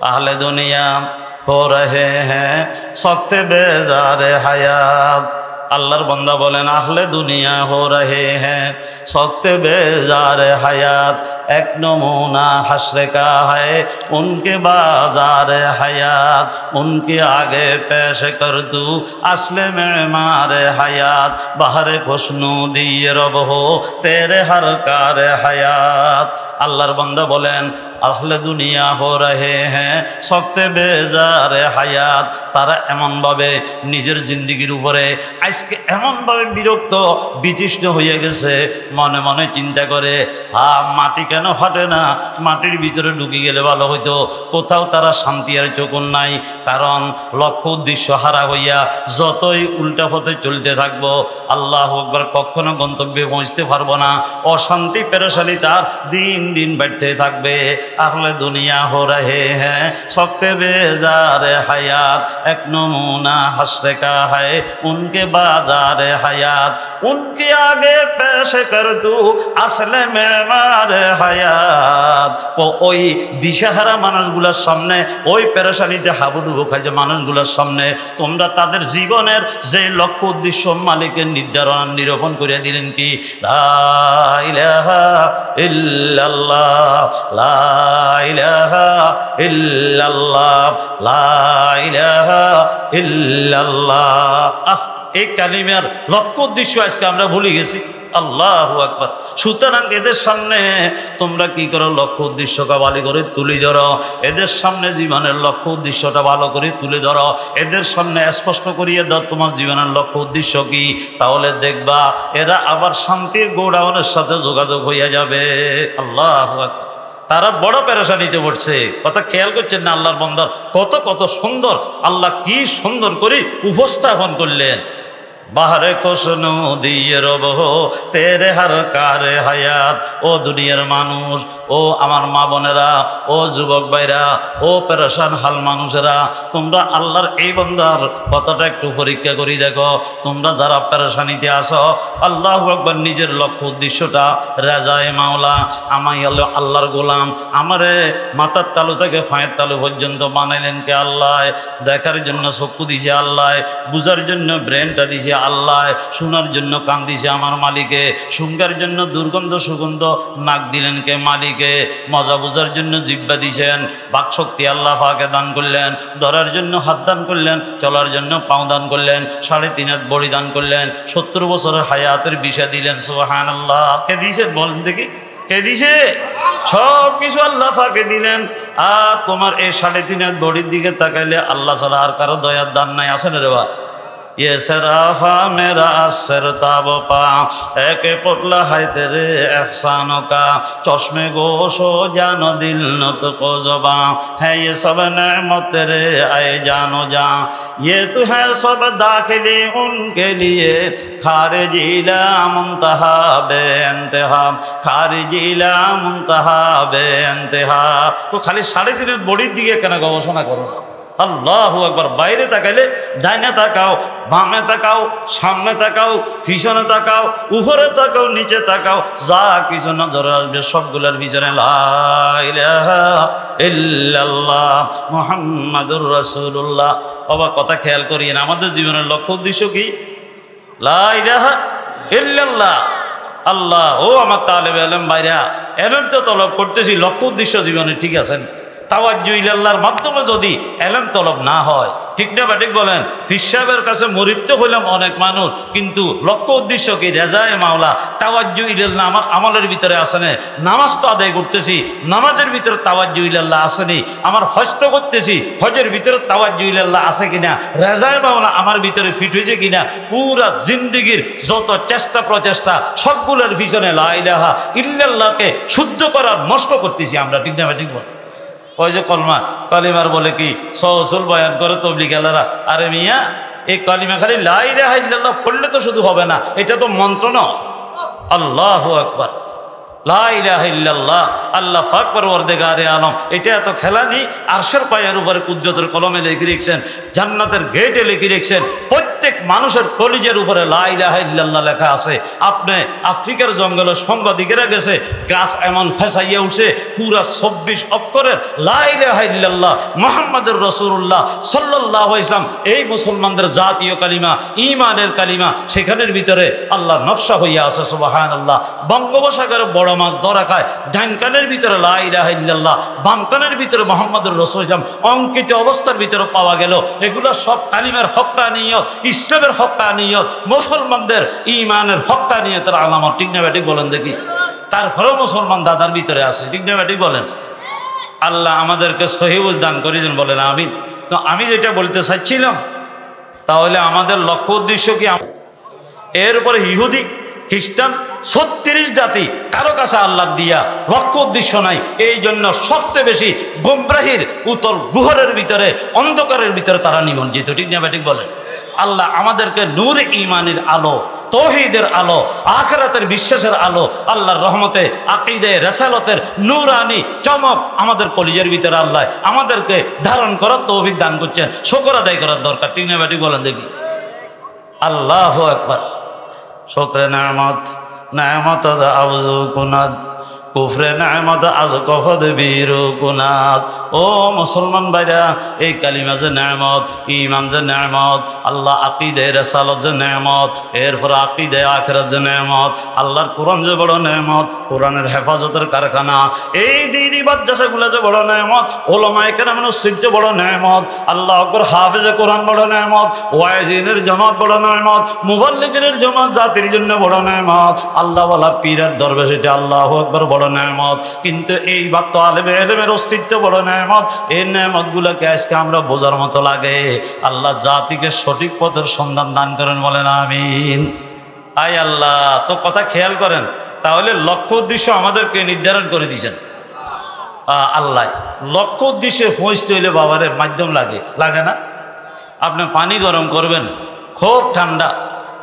आहले दुनिया हो रहे हैं सख्त बेजार हयात। अल्लाहर बंदा बोलेन आहले दुनिया हो रहे हैं सख्त बेजार हयात। एक नमूना हश्र का है उनके बाजार हयात। उनके आगे पेश कर तू असले में मारे हयात। बाहर खुशनू दिए रब हो तेरे हर कार हयात। अल्लाहर बंदा बोलेन आहले दुनिया हो रहे हैं सख्त बेजार हयात। तारा एमन भावे निजेर जिंदगीर उपरे আজকে এমন ভাবে বিরক্ত বিতৃষ্ণ হয়ে গেছে, মনে মনে চিন্তা করে মাটি কেন ফাটে না, মাটির ভিতরে ঢুকে গেলে ভালো হইতো। কোথাও তারা শান্তি আর চকুন নাই, কারণ লক্ষ্য উদ্দেশ্য হারা হইয়া যতই উল্টা পথে চলতে থাকবো আল্লাহু আকবার কখনো গন্তব্যে পৌঁছতে পারবো না। অশান্তি পেরেশানি তার দিন দিন বাড়তে থাকবে। আহলে দুনিয়া হো রহে হ্যাঁ সख्ते बेजार हयात। एक नमूना हश्र का है उनके बाजार हयात। उनके आगे पेश कर तू असले मेमार हयात। ওই দিশাহারা মানুষগুলোর সামনে, ওই পেরেশানিতে হাবুডুবু খায় যে মানুষগুলোর সামনে তোমরা তাদের জীবনের যে লক্ষ্য উদ্দেশ্য মালিকের নির্ধারণ নিরূপণ করে দিলেন কি লা ইলাহা ইল্লাল্লাহ লা ইলাহা ইল্লাল্লাহ লা ইলাহা ইল্লাল্লাহ। এই কালিমার লক্ষ্য উদ্দেশ্য আজকে আমরা ভুলে গেছি। আল্লাহু আকবার। সুতরাং এদের সামনে তোমরা কি করো, লক্ষ্য উদ্দেশ্যটা ভালো করে তুলে ধরো। এদের সামনে জীবনের লক্ষ্য উদ্দেশ্যটা ভালো করে তুলে ধরো। এদের সামনে স্পষ্ট করিয়ে দাও তোমার জীবনের লক্ষ্য উদ্দেশ্য কি, তাহলে দেখবা এরা আবার শান্তির গোডাউনের সাথে যোগাযোগ হইয়া যাবে। আল্লাহু আকবার। তারা বড় পেরেশানিতে পড়ছে, কথা খেয়াল করছেন না? আল্লাহর বান্দা কত কত সুন্দর, আল্লাহ কি সুন্দর করে উপস্থাপন করলেন। বাহারে কোশনু দিয়ে রব হো তেরে হার কারে হায়াত। ও দুনিয়ার মানুষ, ও আমার মা বোনেরা, ও যুবক ভাইরা, ও পেরেশান হাল মানুষেরা, তোমরা আল্লাহর এই বান্দার কথাটা একটু পরীক্ষা করে দেখো। তোমরা যারা পেরেশানিতে আসো, আল্লাহু আকবার, নিজের লক্ষ্য উদ্দেশ্যটা রাজায়ে মাওলা, আমি আল্লাহর গোলাম, আমারে মাথার তালু থেকে ফাঁয়ের তালু পর্যন্ত বানাইলেন কে আল্লাহ। দেখার জন্য চক্ষু দিছে আল্লাহ, বুঝার জন্য ব্রেনটা দিছে আল্লাহ, শোনার জন্য কান দিছে আমার মালিকে, শুনকার জন্য দুর্গন্ধ সুগন্ধ নাক দিলেন কে মালিকে, মজা বুঝার জন্য জিহ্বা দিছেন, বাকশক্তি আল্লাহ পাকে দান করলেন, ধরার জন্য হাত দান করলেন, চলার জন্য পাও দান করলেন, 3.5 হাত বড়ি দান করলেন, 70 বছরের হায়াতের বিষা দিলেন। সুবহানাল্লাহ। কে দিয়েছেন বলেন দেখি, কে দিছে? সব কিছু আল্লাহ পাকে দিলেন। আর তোমার এই 3.5 হাত বড়ির দিকে তাকাইলে আল্লাহ ছাড়া আর কারো দয়ার দান নাই, আছে না রে বা? ये सराफा मेरा असर ताब पा एक पुतला है तेरे एहसानों का चश्मे गोशो जानो दिल नुत्को ज़ुबां है ये सब नेमत तेरे आए जानो जा ये तो है सब दाखिली उनके लिए खारिजी ला मुंतहा बेइंतहा खारिजी ला मुंतहा बेइंतहा। तो खाली 3.5 बॉडी दिए केन गवेषणा करो। আল্লাহু আকবার। বাইরে তাকাইলে ডাইনে তাকাও, বামে তাকাও, সামনে তাকাও, পিছনে তাকাও, উপরে তাকাও, নিচে তাকাও, যা কিছু নজরে আসবে সবগুলোর পিছনে লা ইলাহা ইল্লাল্লাহ মুহাম্মাদুর রাসূলুল্লাহ। বাবা কথা খেয়াল করিয়েন, আমাদের জীবনের লক্ষ্য উদ্দেশ্য কি? লা ইলাহা ইল্লাল্লাহ। আল্লাহ ও আমার তালেবে ইলম ভাইরা, ইলম তো তলব করতেছি, লক্ষ্য উদ্দেশ্য জীবনে ঠিক আছেন? তাওয়াজ্জু ইলাল্লাহর মাধ্যমে যদি ইলম তলব না হয়, ঠিক না ঠিক বলেন? পীর সাহেবের কাছে মুরিদ হইলাম অনেক মানুষ, কিন্তু লক্ষ্য উদ্দেশ্য কি? রেজায়ে মাওলা। তাওয়াজ্জু ইলাল্লাহ আমার আমলের ভিতরে আসে না। নামাজ তো আদায় করতেছি, নামাজের ভিতরে তাওয়াজ্জু ইলাল্লাহ আসেনি। আমার হজ তো করতেছি, হজের ভিতরে তাওয়াজ্জু ইলাল্লাহ আছে কিনা? রেজায়ে মাওলা আমার ভিতরে ফিট হয়েছে কিনা? পুরা জিন্দেগির যত চেষ্টা প্রচেষ্টা সবগুলোর পিছনে লা ইলাহা ইল্লাল্লাহকে শুদ্ধ করার মস্ক করতেছি আমরা, ঠিক না ঠিক বল? ওই যে কালিমার বলে কি সহসুল বয়ান করে তবলিগালারা, আরে মিয়া এই কালিমা খালি লা ইলাহা ইল্লাল্লাহ পড়লে তো শুধু হবে না, এটা তো মন্ত্র নয়। আল্লাহু আকবার। লা ইলাহা ইল্লাল্লাহ আল্লাহ পাক পরওয়ারদিগারে আলম, এটা এত খেলানি। আরশের পায়ের উপরে কুদরতের কলমে লিখে রেখেছেন, জান্নাতের গেটে লিখে রেখেছেন, প্রত্যেক প্রত্যেক মানুষের কলিজের উপরে লা ইলাহা ইল্লাল্লাহ লেখা আছে। আপনি আফ্রিকার জঙ্গলে সাংবাদিকেরা গেছে, গাছ এমন ফেসাইয়া উঠছে, পুরা 24 অক্ষরের লা ইলাহা ইল্লাল্লাহ মুহাম্মাদুর রাসূলুল্লাহ সাল্লাল্লাহু আলাইহি ওয়াসাল্লাম, এই মুসলমানদের জাতীয় কালিমা, ঈমানের কালিমা, সেখানের ভিতরে আল্লাহ নকশা হইয়া আছে। সুবহানাল্লাহ। বঙ্গোপসাগরে বড় মাছ ধরা খায়, ডান কানের ভিতরে লা ইলাহা ইল্লাল্লাহ, বাম কানের ভিতরে মুহাম্মাদুর রাসূলুল্লাহ অঙ্কিত অবস্থার ভিতরে পাওয়া গেল। এগুলো সব কালিমার হক্কানিয়ত, ইসলামের হক্কানিয়ত, মুসলমানদের ঈমানের হক্কানিয়তের আলামত। ঠিক না ব্যাটিক বলেন দেখি? তারপরেও মুসলমান দাদার ভিতরে আছে। ঠিক না ব্যাটিক বলেন? আল্লাহ আমাদেরকে সহি বুঝ দান করে দেন, বলেন আমিন। তো আমি যেটা বলতে চাচ্ছিলাম, তাহলে আমাদের লক্ষ্য উদ্দেশ্য কি? এর উপরে ইহুদি খ্রিস্টান 36 জাতি কারো কাছে আল্লাহ দিয়া লক্ষ্য উদ্দেশ্য নাই। এই জন্য সবচেয়ে বেশি গোমরাহির উতল গুহরের ভিতরে, অন্ধকারের ভিতরে তারা নিমজ্জিত। ঠিক না ব্যাটিক বলেন? আল্লাহ আমাদেরকে নূর ঈমানের আলো, তৌহিদের আলো, আখিরাতের বিশ্বাসের আলো, আল্লাহর রহমতে আকীদা রিসালাতের নূরানি চমক আমাদের কলিজার ভিতরে আল্লাহ আমাদেরকে ধারণ করার তৌফিক দান করছেন। শুকর আদায় করার দরকার। ঠিক না ব্যাটিক বলেন দেখি? আল্লাহু আকবার। শুকরে নেয়ামত, নেয়ামত আউযু কুনাদ, কুফরে নেয়ামত আজ কফদ বীরু কুনাদ। ও মুসলমান ভাইরা, এই কালিমা যে নেয়ামত, ঈমান যে নেয়ামত, আল্লাহ আকীদা রিসালাত যে নেয়ামত, এরপর আকীদা আখিরাত যে নেয়ামত, আল্লাহর কোরআন যে বড় নেয়ামত, কোরআনের হেফাজতের কারখানা, এই দ্বীনি মাদ্রাসাগুলো যে বড় নেয়ামত, উলামায়ে কেরামের মসজিদ যে বড় নেয়ামত, আল্লাহু আকবার, হাফেজে কোরআন বড় নেয়ামত, ওয়াইজিনের জামাত বড় নেয়ামত, মুবাল্লিগিনের জামাত জাতির জন্য বড় নেয়ামত, আল্লাহ ওয়ালা পীরের দরবেশ এটা আল্লাহু আকবার বড় নেয়ামত। কিন্তু এই বাত আলেমে ইলমের অস্তিত্ব বড় নেয়ামত। এই নেয়ামতগুলোকে আজকে আমরা বোঝার মতো লাগে। আল্লাহ জাতিকে সঠিক পথের সন্ধান দান করেন, বলেন আমিন। আয় আল্লাহ, তো কথা খেয়াল করেন, তাহলে লক্ষ্য উদ্দেশ্য আমাদেরকে নির্ধারণ করে দিয়েছেন আল্লাহ। লক্ষ্য উদ্দেশ্যে পৌঁছতে হইলে বাবারে মাধ্যম লাগে, লাগে না? আপনি পানি গরম করবেন, খুব ঠান্ডা,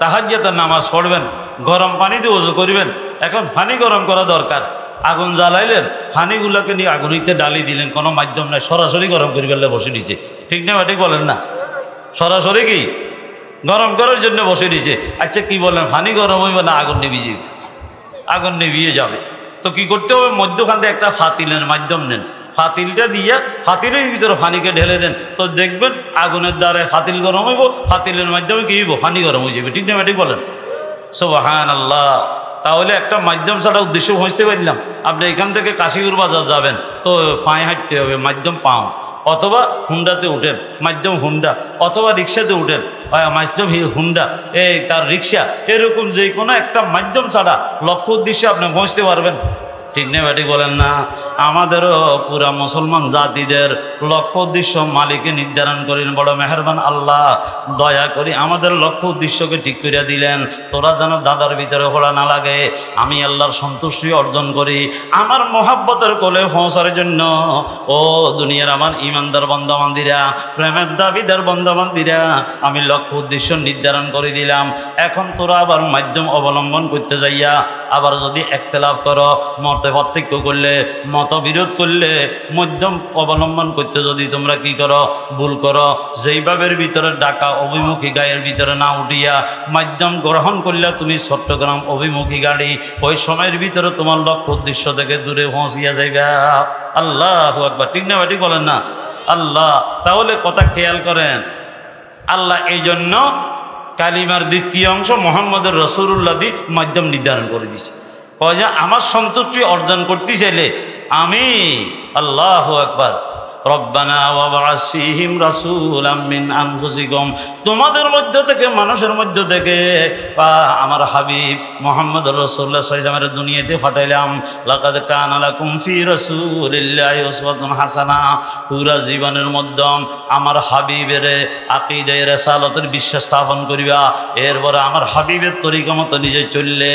তাহাজ্জুদের নামাজ পড়বেন, গরম পানি দিয়ে ওযু করবেন। এখন পানি গরম করা দরকার, আগুন জ্বালাইলেন, পানিগুলোকে নিয়ে আগুনিতে ডালি দিলেন, কোনো মাধ্যম নাই, সরাসরি গরম করে ফেললে বসে নিচে। ঠিক না ঠিক বলেন না? সরাসরি কি গরম করার জন্য বসে নিচে। আচ্ছা কি বলেন, পানি গরম হইবে না আগুন নিভিয়ে যাবে? আগুন নিভিয়ে যাবে। তো কি করতে হবে? মধ্যখান থেকে একটা ফাতিলের মাধ্যম নেন, ফাতিলটা দিয়া ফাতিলের ভিতরে পানিকে ঢেলে দেন, তো দেখবেন আগুনের দ্বারা ফাতিল গরম হইব, ফাতিলের মাধ্যমে কি হইব? পানি গরম হয়ে যাবে। ঠিক না ঠিক বলেন? সুবহানাল্লাহ। তাহলে একটা মাধ্যম ছাড়া উদ্দেশ্য পৌঁছতে পারলাম। আপনি এখান থেকে কাশিপুর বাজার যাবেন, তো পায়ে হাঁটতে হবে, মাধ্যম পাও, অথবা হুন্ডাতে উঠেন, মাধ্যম হুন্ডা, অথবা রিক্সাতে উঠেন, মাধ্যম হুন্ডা, এই তার রিক্সা, এরকম যে কোনো একটা মাধ্যম ছাড়া লক্ষ্য উদ্দেশ্যে আপনি পৌঁছতে পারবেন। ঠিক না ব্যাটি বলেন না? আমাদেরও পুরা মুসলমান জাতিদের লক্ষ্য উদ্দেশ্য মালিকে নির্ধারণ করেন, বড় মেহেরবান আল্লাহ। দয়া করি আমাদের লক্ষ্য উদ্দেশ্যকে ঠিক করে দিলেন, তোরা যেন দাদার ভিতরে পড়া না লাগে, আমি আল্লাহর সন্তুষ্টি অর্জন করি, আমার মহাব্বতের কোলে পৌঁছার জন্য। ও দুনিয়ার আমার ইমানদার বন্দাবান্দিরা, প্রেমের দাবিদার বন্দাবান্দিরা, আমি লক্ষ্য উদ্দেশ্য নির্ধারণ করে দিলাম। এখন তোরা আবার মাধ্যম অবলম্বন করতে যাইয়া আবার যদি একতলাফ করো, পার্থক্য করলে, মতবিরোধ করলে, মধ্যম অবলম্বন করতে যদি তোমরা কি করো, ভুল করো, যেইভাবের ভিতরে ঢাকা অভিমুখী গাড়ির ভিতরে না উঠিয়া মাধ্যম গ্রহণ করলে তুমি চট্টগ্রাম অভিমুখী গাড়ি, ওই সময়ের ভিতরে তোমার লক্ষ্য উদ্দেশ্য থেকে দূরে পৌঁছিয়া যাইবা। আল্লাহু আকবার। ঠিক না ঠিক বলেন না? আল্লাহ। তাহলে কথা খেয়াল করেন, আল্লাহ এই জন্য কালিমার দ্বিতীয় অংশ মুহাম্মদুর রাসূলুল্লাহ দি মাধ্যম নির্ধারণ করে দিয়েছে। যে আমার সন্তুষ্টি অর্জন করতে চাইলে আমি আল্লাহু আকবার, রব্বানা ওয়াবআস ফীহিম রাসূলাম মিন আনফুসিকুম, তোমাদের মধ্য থেকে, মানুষের মধ্য থেকে আমার হাবিব মুহাম্মদুর রাসূলুল্লাহ সাল্লাল্লাহু আলাইহি ওয়াসাল্লাম দুনিয়াতে পাঠাইলাম। লাকাদ কানা লাকুম ফী রাসূলিল্লাহি উসওয়াতুন হাসানা, পুরা জীবনের মধ্যে আমার হাবিবের আকীদা রিসালাতের বিশ্বাস স্থাপন করিবা। এরপরে আমার হাবিবের তরিকা মতো নিজে চললে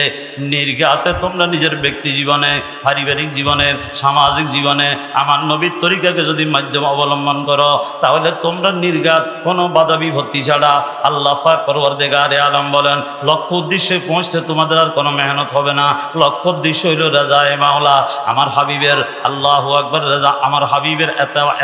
নির্ঘাতে তোমরা নিজের ব্যক্তি জীবনে, পারিবারিক জীবনে, সামাজিক জীবনে আমার নবীর তরিকাকে যদি মাধ্যম অবলম্বন করো, তাহলে তোমরা নির্ঘাত কোনো বাধা বিপত্তি ছাড়া আল্লাহ পাক পরওয়ারদিগারে আলম বলেন লক্ষ্য উদ্দেশ্যে পৌঁছতে তোমাদের আর কোনো মেহনত হবে না। লক্ষ্য উদ্দেশ্য হইল রাজায়ে মাওলা, আমার হাবিবের আল্লাহু আকবার রাজা, আমার হাবিবের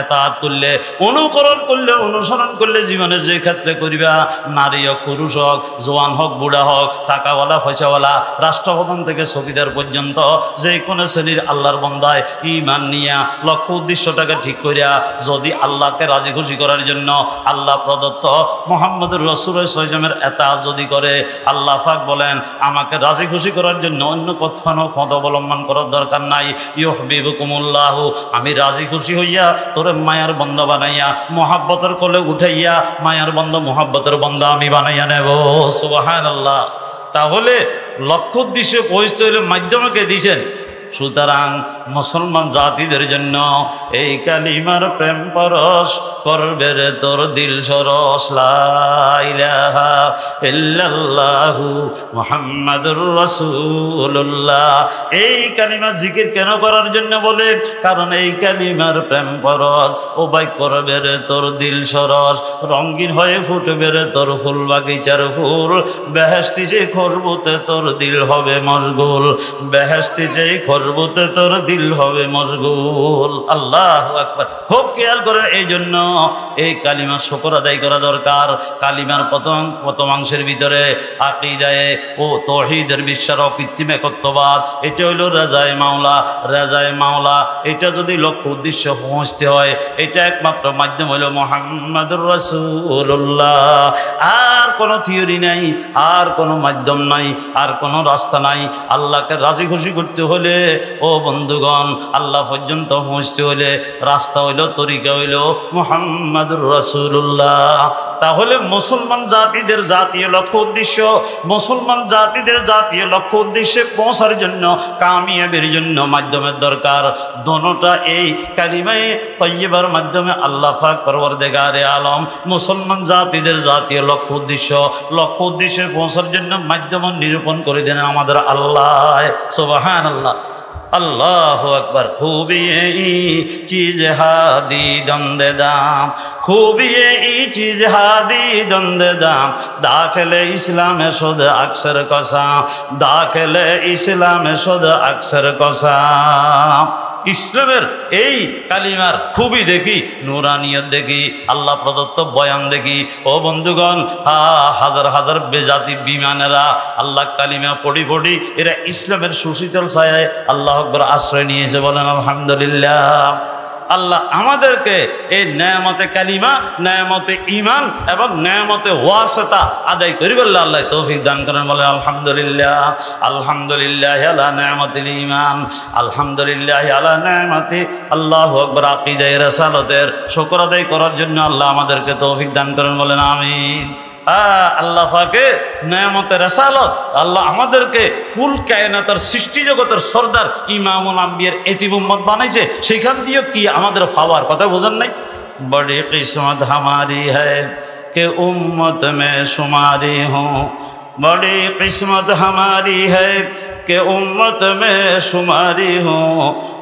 এতাআত করলে, অনুকরণ করলে, অনুসরণ করলে জীবনের যে ক্ষেত্রে করিবা, নারী হোক পুরুষ হোক, জওয়ান হোক বুড়া হোক, টাকাওয়ালা পয়সাওয়ালা, রাষ্ট্রপ্রধান থেকে চকিদার পর্যন্ত যে কোনো শ্রেণীর আল্লাহর বান্দায় ঈমান নিয়া লক্ষ্য উদ্দেশ্যটাকে ঠিক করিয়া যদি আল্লাহকে রাজি খুশি করার জন্য আল্লাহ প্রদত্ত মুহাম্মদুর রাসূলুল্লাহ সাল্লাল্লাহু আলাইহি ওয়াসাল্লামের এতাআত যদি করে, আল্লাহ পাক বলেন আমাকে রাজি খুশি করার জন্য অন্য কোথাও পথ অবলম্বন করার দরকার নাই। ইউহিব্বুকুমুল্লাহ, আমি রাজি খুশি হইয়া তোরে মায়ার বান্দা বানাইয়া মুহাব্বতের কোলে উঠাইয়া মায়ার বান্দা মুহাব্বতের বান্দা আমি বানাইয়া নেব। সুবহানাল্লাহ। তাহলে লক্ষ্য উদ্দেশ্যে পৌঁছতে হলে মাধ্যমকে দিয়েছেন। সুতরাং মুসলমান জাতিদের জন্য এই কালিমার প্রেম পরশ করবে রে তোর দিল সরস, লা ইলাহা ইল্লাল্লাহু মুহাম্মাদুর রাসূলুল্লাহ। এই কালিমা জিকির কেন করার জন্য বলে, কারণ এই কালিমার প্রেম পরশ ও ভাই করবে রে তোর দিল সরস, রঙিন হয়ে ফুটবে রে তোর ফুল বাগিচার ফুল, বেহেশতি যে খুশবুতে তোর দিল হবে মশগুল, বেহেশতি যে খুশবুতে তোর দিল হবে মশগুল। আল্লাহু আকবার। খুব খেয়াল করেন, এই জন্য এই কালিমার শুকর আদায় করা দরকার। কালিমার প্রথমাংশের ভিতরে আকীদায়ে ও তাওহীদের বিশ্বাস ও কৃত্রিম একত্ববাদ, এটা হইল রাজায়ে মাওলা। রাজায়ে মাওলা এটা যদি লক্ষ্য উদ্দেশ্য পৌঁছতে হয়, এটা একমাত্র মাধ্যম হইল মুহাম্মাদুর রাসূলুল্লাহ। আর কোনো থিওরি নাই, আর কোনো মাধ্যম নাই, আর কোনো রাস্তা নাই। আল্লাহকে রাজি খুশি করতে হলে ও বন্ধুগণ, আল্লাহ পর্যন্ত পৌঁছতে হলে রাস্তা হইল, তরিকা হইল মুহাম্মাদুর রাসূলুল্লাহ। তাহলে মুসলমান জাতিদের জাতীয় লক্ষ্য উদ্দেশ্য, মুসলমান জাতিদের জাতীয় লক্ষ্য উদ্দেশ্যে পৌঁছার জন্য, কামিয়াবির জন্য মাধ্যমের দরকার। দোনোটা এই কালিমায়ে তাইয়্যিবার মাধ্যমে আল্লাহ পাক পরওয়ারদিগারে আলম মুসলমান জাতিদের জাতীয় লক্ষ্য উদ্দেশ্যে পৌঁছার জন্য মাধ্যম নিরূপণ করে দেন আমাদের আল্লাহ। সুবহানাল্লাহ। अल्लाहु अकबर। खूबी चीज हादी दंदे दाम, खूबी चीज हादी दंदे दाम, दाखिल इस्लाम शुद अक्सर कसा, दाखिल इस्लाम शुद अक्सर कसा। ইসলামের এই কালিমার খুবই দেখি, নুরানিয়ত দেখি, আল্লাহ প্রদত্ত বয়ান দেখি। ও বন্ধুগণ, হাজার হাজার বেজাতি বিমানেরা আল্লাহ কালিমা পড়ি পড়ি এরা ইসলামের সুশীতল ছায়ায় আল্লাহ আকবার আশ্রয় নিয়েছে। বলেন আলহামদুলিল্লাহ। আল্লাহ আমাদেরকে এই নেয়ামতে কালিমা, নেয়ামতে ঈমান এবং নেয়ামতে ওয়াসিতা আদায় করি বললে আল্লাহ তৌফিক দান করেন। বলে আলহামদুলিল্লাহ। আলহামদুলিল্লাহ আলা নেয়ামতিল ঈমান, আলহামদুলিল্লাহ আলা নেয়ামতি আল্লাহু আকবার আকীদায়ে রাসালাতের শুকর আদায় করার জন্য আল্লাহ আমাদেরকে তৌফিক দান করেন। বলেন আমিন। আল্লাহ পাকে নেয়ামতে রাসালত, আল্লাহ আমাদেরকে কুল কায়নাতের সৃষ্টি জগতের সর্দার ইমামুল আম্বিয়ার এতিম উম্মত বানাইছে। সেখান দিয়েও কি আমাদের পাওয়ার কথা বোঝেন নাই? বড়ি কিসমত হামারি হ্যায় কে উম্মত মে শুমারি হুঁ, बड़ी किस्मत हमारी है कि उम्मत में शुमारी हो,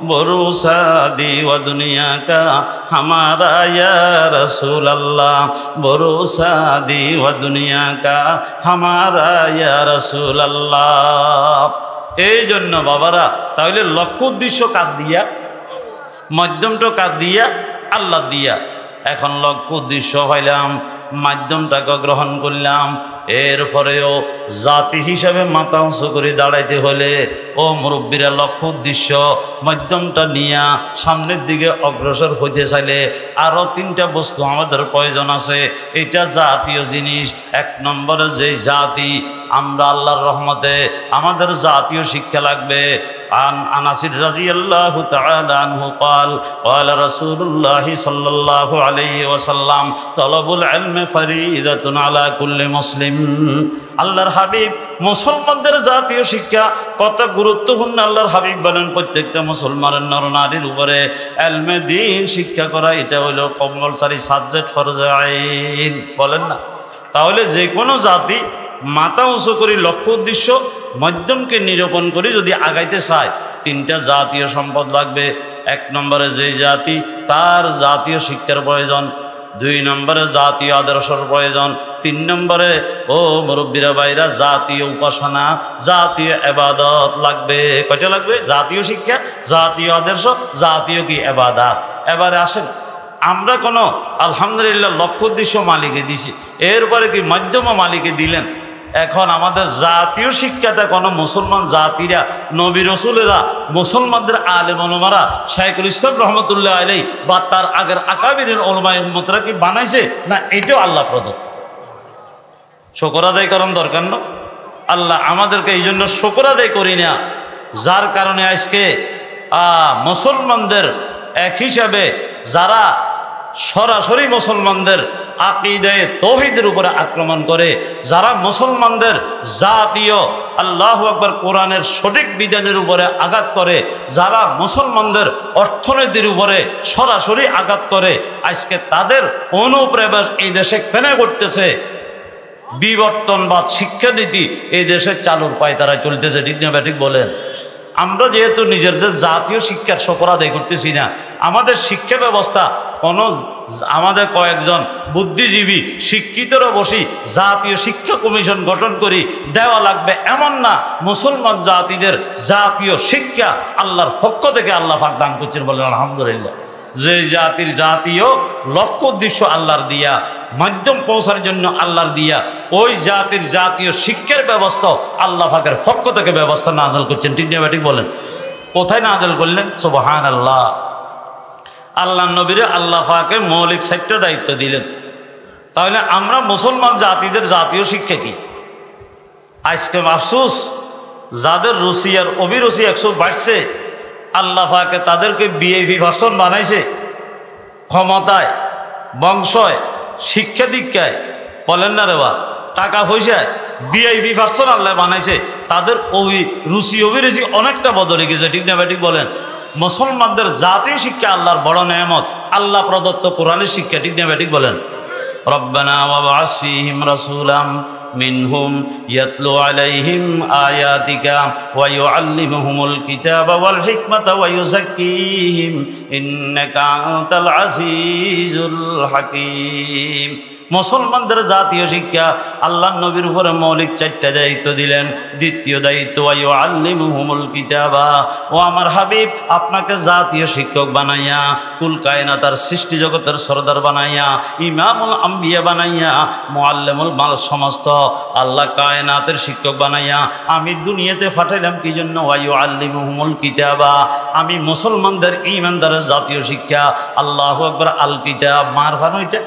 भरोसा दी व दुनिया का हमारा या रसूल अल्लाह, भरोसा दी व दुनिया का हमारा या रसूल अल्लाह। এই জন্য বাবারা, তাহলে লক্ষ্য উদ্দেশ্য কাজ দিয়া, মাধ্যমটা কাজ দিয়া, আল্লাহ দিয়া। এখন লক্ষ্য উদ্দেশ্য হইলাম, মাধ্যমটাকে গ্রহণ করলাম, এরপরেও জাতি হিসাবে মাথা উঁচু করে দাঁড়াইতে হলে ও মুরব্বীরা লক্ষ্য উদ্দেশ্য মাধ্যমটা নিয়ে সামনের দিকে অগ্রসর হইতে চাইলে আরও তিনটা বস্তু আমাদের প্রয়োজন আছে। এটা জাতীয় জিনিস। এক নম্বরে যে জাতি আমরা আল্লাহর রহমতে আমাদের জাতীয় শিক্ষা লাগবে। عن أنس رضي الله تعالى عنه قال قال رسول الله صلى الله عليه وسلم طلب العلم فريضة على كل مسلم। আল্লাহর হাবিব মুসলমানদের জাতীয় শিক্ষা কত গুরুত্বপূর্ণ আল্লাহর হাবিব বলেন, প্রত্যেকটা মুসলমানের নরনারীর উপরে ইলমে দ্বীন শিক্ষা করা এটা হলো কম্পালসারি সাবজেক্ট, ফরজে আইন বলেন না। তাহলে যে কোনো জাতি মাথা উঁচু করে লক্ষ্য উদ্দেশ্য মাধ্যমকে নিরূপণ করে যদি আগাইতে চায়, তিনটা জাতীয় সম্পদ লাগবে। এক নম্বরে যে জাতি, তার জাতীয় শিক্ষার প্রয়োজন। 2 নম্বরে জাতীয় আদর্শের প্রয়োজন। 3 নম্বরে ও মুরব্বীরা ভাইরা জাতীয় উপাসনা, জাতীয় ইবাদত লাগবে। কয়টা লাগবে? জাতীয় শিক্ষা, জাতীয় আদর্শ, জাতীয় কি ইবাদত। এবারে আসেন, আমরা কোনো আলহামদুলিল্লাহ লক্ষ্য উদ্দেশ্য মালিকে দিছি, এরপরে কি মাধ্যম মালিকে দিলেন। এখন আমাদের জাতীয় শিক্ষাটা কোনো মুসলমান জাতিরা, নবী রসুলেরা, মুসলমানদের আলেম ওলামারা, শাইখুল ইসলাম রহমতুল্লাহ আলাইহি বা তার আগের আকাবিরের ওলামায়ে উম্মতরা কি বানাইছে না? এটাও আল্লাহ প্রদত্ত। শুকর আদায় করার দরকার না? আল্লাহ আমাদেরকে এই জন্য শুকর আদায় করি না, যার কারণে আজকে মুসলমানদের এক হিসাবে যারা সরাসরি মুসলমানদের আকীদায়ে তাওহীদের উপরে আক্রমণ করে, যারা মুসলমানদের জাতীয় আল্লাহু আকবার কোরআনের সঠিক বিধানের উপরে আঘাত করে, যারা মুসলমানদের অর্থনীতির উপরে সরাসরি আঘাত করে, আজকে তাদের অনুপ্রবেশ এই দেশে কেন করতেছে? বিবর্তনবাদ শিক্ষানীতি এই দেশে চালুর পায় তারা চলতেছে, ঠিক না ঠিক বলেন? আমরা যেহেতু নিজেদের জাতীয় শিক্ষার শুকর আদায় করতেছি না, আমাদের শিক্ষা ব্যবস্থা কোনো আমাদের কয়েকজন বুদ্ধিজীবী শিক্ষিতরা বসি জাতীয় শিক্ষা কমিশন গঠন করি দেওয়া লাগবে এমন না। মুসলমান জাতিদের জাতীয় শিক্ষা আল্লাহর পক্ষ থেকে আল্লাহ পাক দান করছেন, বলেন আলহামদুলিল্লাহ। যে জাতির জাতীয় লক্ষ্য উদ্দেশ্য আল্লাহর দিয়া, মাধ্যম পৌঁছার জন্য আল্লাহর দিয়া, ওই জাতির জাতীয় শিক্ষার ব্যবস্থা আল্লাহ পাকের পক্ষ থেকে ব্যবস্থা নাযিল করছেন, ঠিক না ঠিক বলেন? কোথায় নাযিল করলেন? সুবহানাল্লাহ। আল্লাহ নবীরে আল্লাহ পাকে মৌলিক 4টা দায়িত্ব দিলেন। তাহলে আমরা মুসলমান জাতিদের জাতীয় শিক্ষা কি? আজকে আফসোস, যাদের রুচি আর অভিরুচি 100 বাড়ছে, আল্লাহ পাকে তাদেরকে ভিআইপি ভার্সন বানাইছে। ক্ষমতায়, বংশয়, শিক্ষা দীক্ষায়, বলেন না রে বা, টাকা পয়সায় ভিআইপি ভার্সন আল্লাহ বানাইছে। তাদের রুচি অভিরুচি অনেকটা বদলে গেছে, ঠিক না ঠিক বলেন? মুসলমানদের জাতীয় শিক্ষা আল্লাহর বড় নেয়ামত, আল্লাহ প্রদত্ত কোরআনের শিক্ষা, ঠিক না ঠিক বলেন? রব্বানা ওয়াবআস ফীহিম রাসূলাম মিনহুম ইয়াতলু আলাইহিম আয়াতিকা ওয়া ইউআল্লিমুহুমুল কিতাবা ওয়াল হিকমাতা ওয়া ইউযাক্কিহিম ইন্নাকা আনতাল আজিজুল হাকীম। মুসলমানদের জাতীয় শিক্ষা আল্লাহ নবীর উপরে মৌলিক 4টা দায়িত্ব দিলেন। দ্বিতীয় দায়িত্ব ওয়া ইউআল্লিমুহুমুল কিতাবা, ও আমার হাবিব আপনাকে জাতীয় শিক্ষক বানাইয়া, কুল কায়নাতার সৃষ্টি জগতের সরদার বানাইয়া, ইমামুল আম্বিয়া বানাইয়া, মুআল্লিমুল মাল সমস্ত আল্লাহ কায়নাতের শিক্ষক বানাইয়া আমি দুনিয়াতে পাঠাইলাম কি জন্য? ওয়া ইউআল্লিমুহুমুল কিতাবা, আমি মুসলমানদের ঈমানদারের জাতীয় শিক্ষা। আল্লাহু আকবার। আল কিতাব মারফান, ওইটা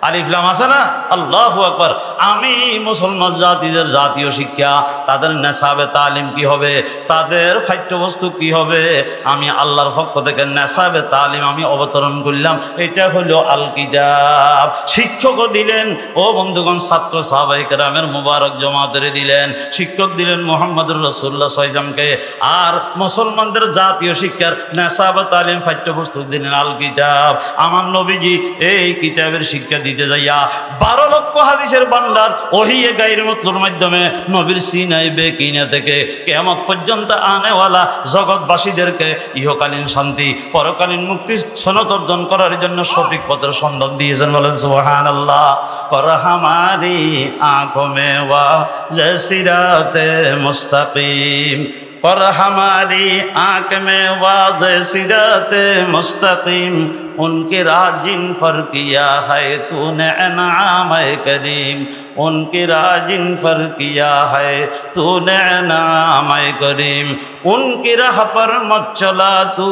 আলিফ লাম আছে না? আল্লাহু আকবার। আমি মুসলমান জাতিদের জাতীয় শিক্ষা, তাদের নেশাবে তালিম কি হবে, তাদের পাঠ্যবস্তু কি হবে, আমি আল্লাহর পক্ষ থেকে নেশাবে তালিম আমি অবতরণ করলাম। এটা হলো আল কিতাব। শিক্ষকও দিলেন, ও বন্ধুগণ, ছাত্র সাহাবায়ে কেরামের মুবারক জমাতের দিলেন, শিক্ষক দিলেন মুহাম্মদুর রাসূলুল্লাহ সাল্লাল্লাহু, আর মুসলমানদের জাতীয় শিক্ষার নেশাবে তালিম পাঠ্যবস্তু দিলেন আল কিতাব। আমার নবীজি এই কিতাবের শিক্ষা দিতে যাইয়া 12 লক্ষ হাদিসের ভান্ডার ওহিয়ে গায়রে মতলুর মাধ্যমে নবীর সিনাই বেকিনা থেকে কিয়ামত পর্যন্ত আনেওয়ালা জগৎবাসীদেরকে ইহকালীন শান্তি, পরকালীন মুক্তি সনদ অর্জন করার জন্য সঠিক পথের সন্ধান দিয়েছেন, বলেন সুবহানাল্লাহ। কর হামারি আঁখোं में वाज़े सिराते मुस्तकीम, कर हमारी आँख में वाज़े सिराते मुस्तकीम, उनकी राह जिन पर किया है तूने इनाम करीम, उनकी राह जिन पर किया है तूने इनाम करीम, उनकी राह पर मत चला तू,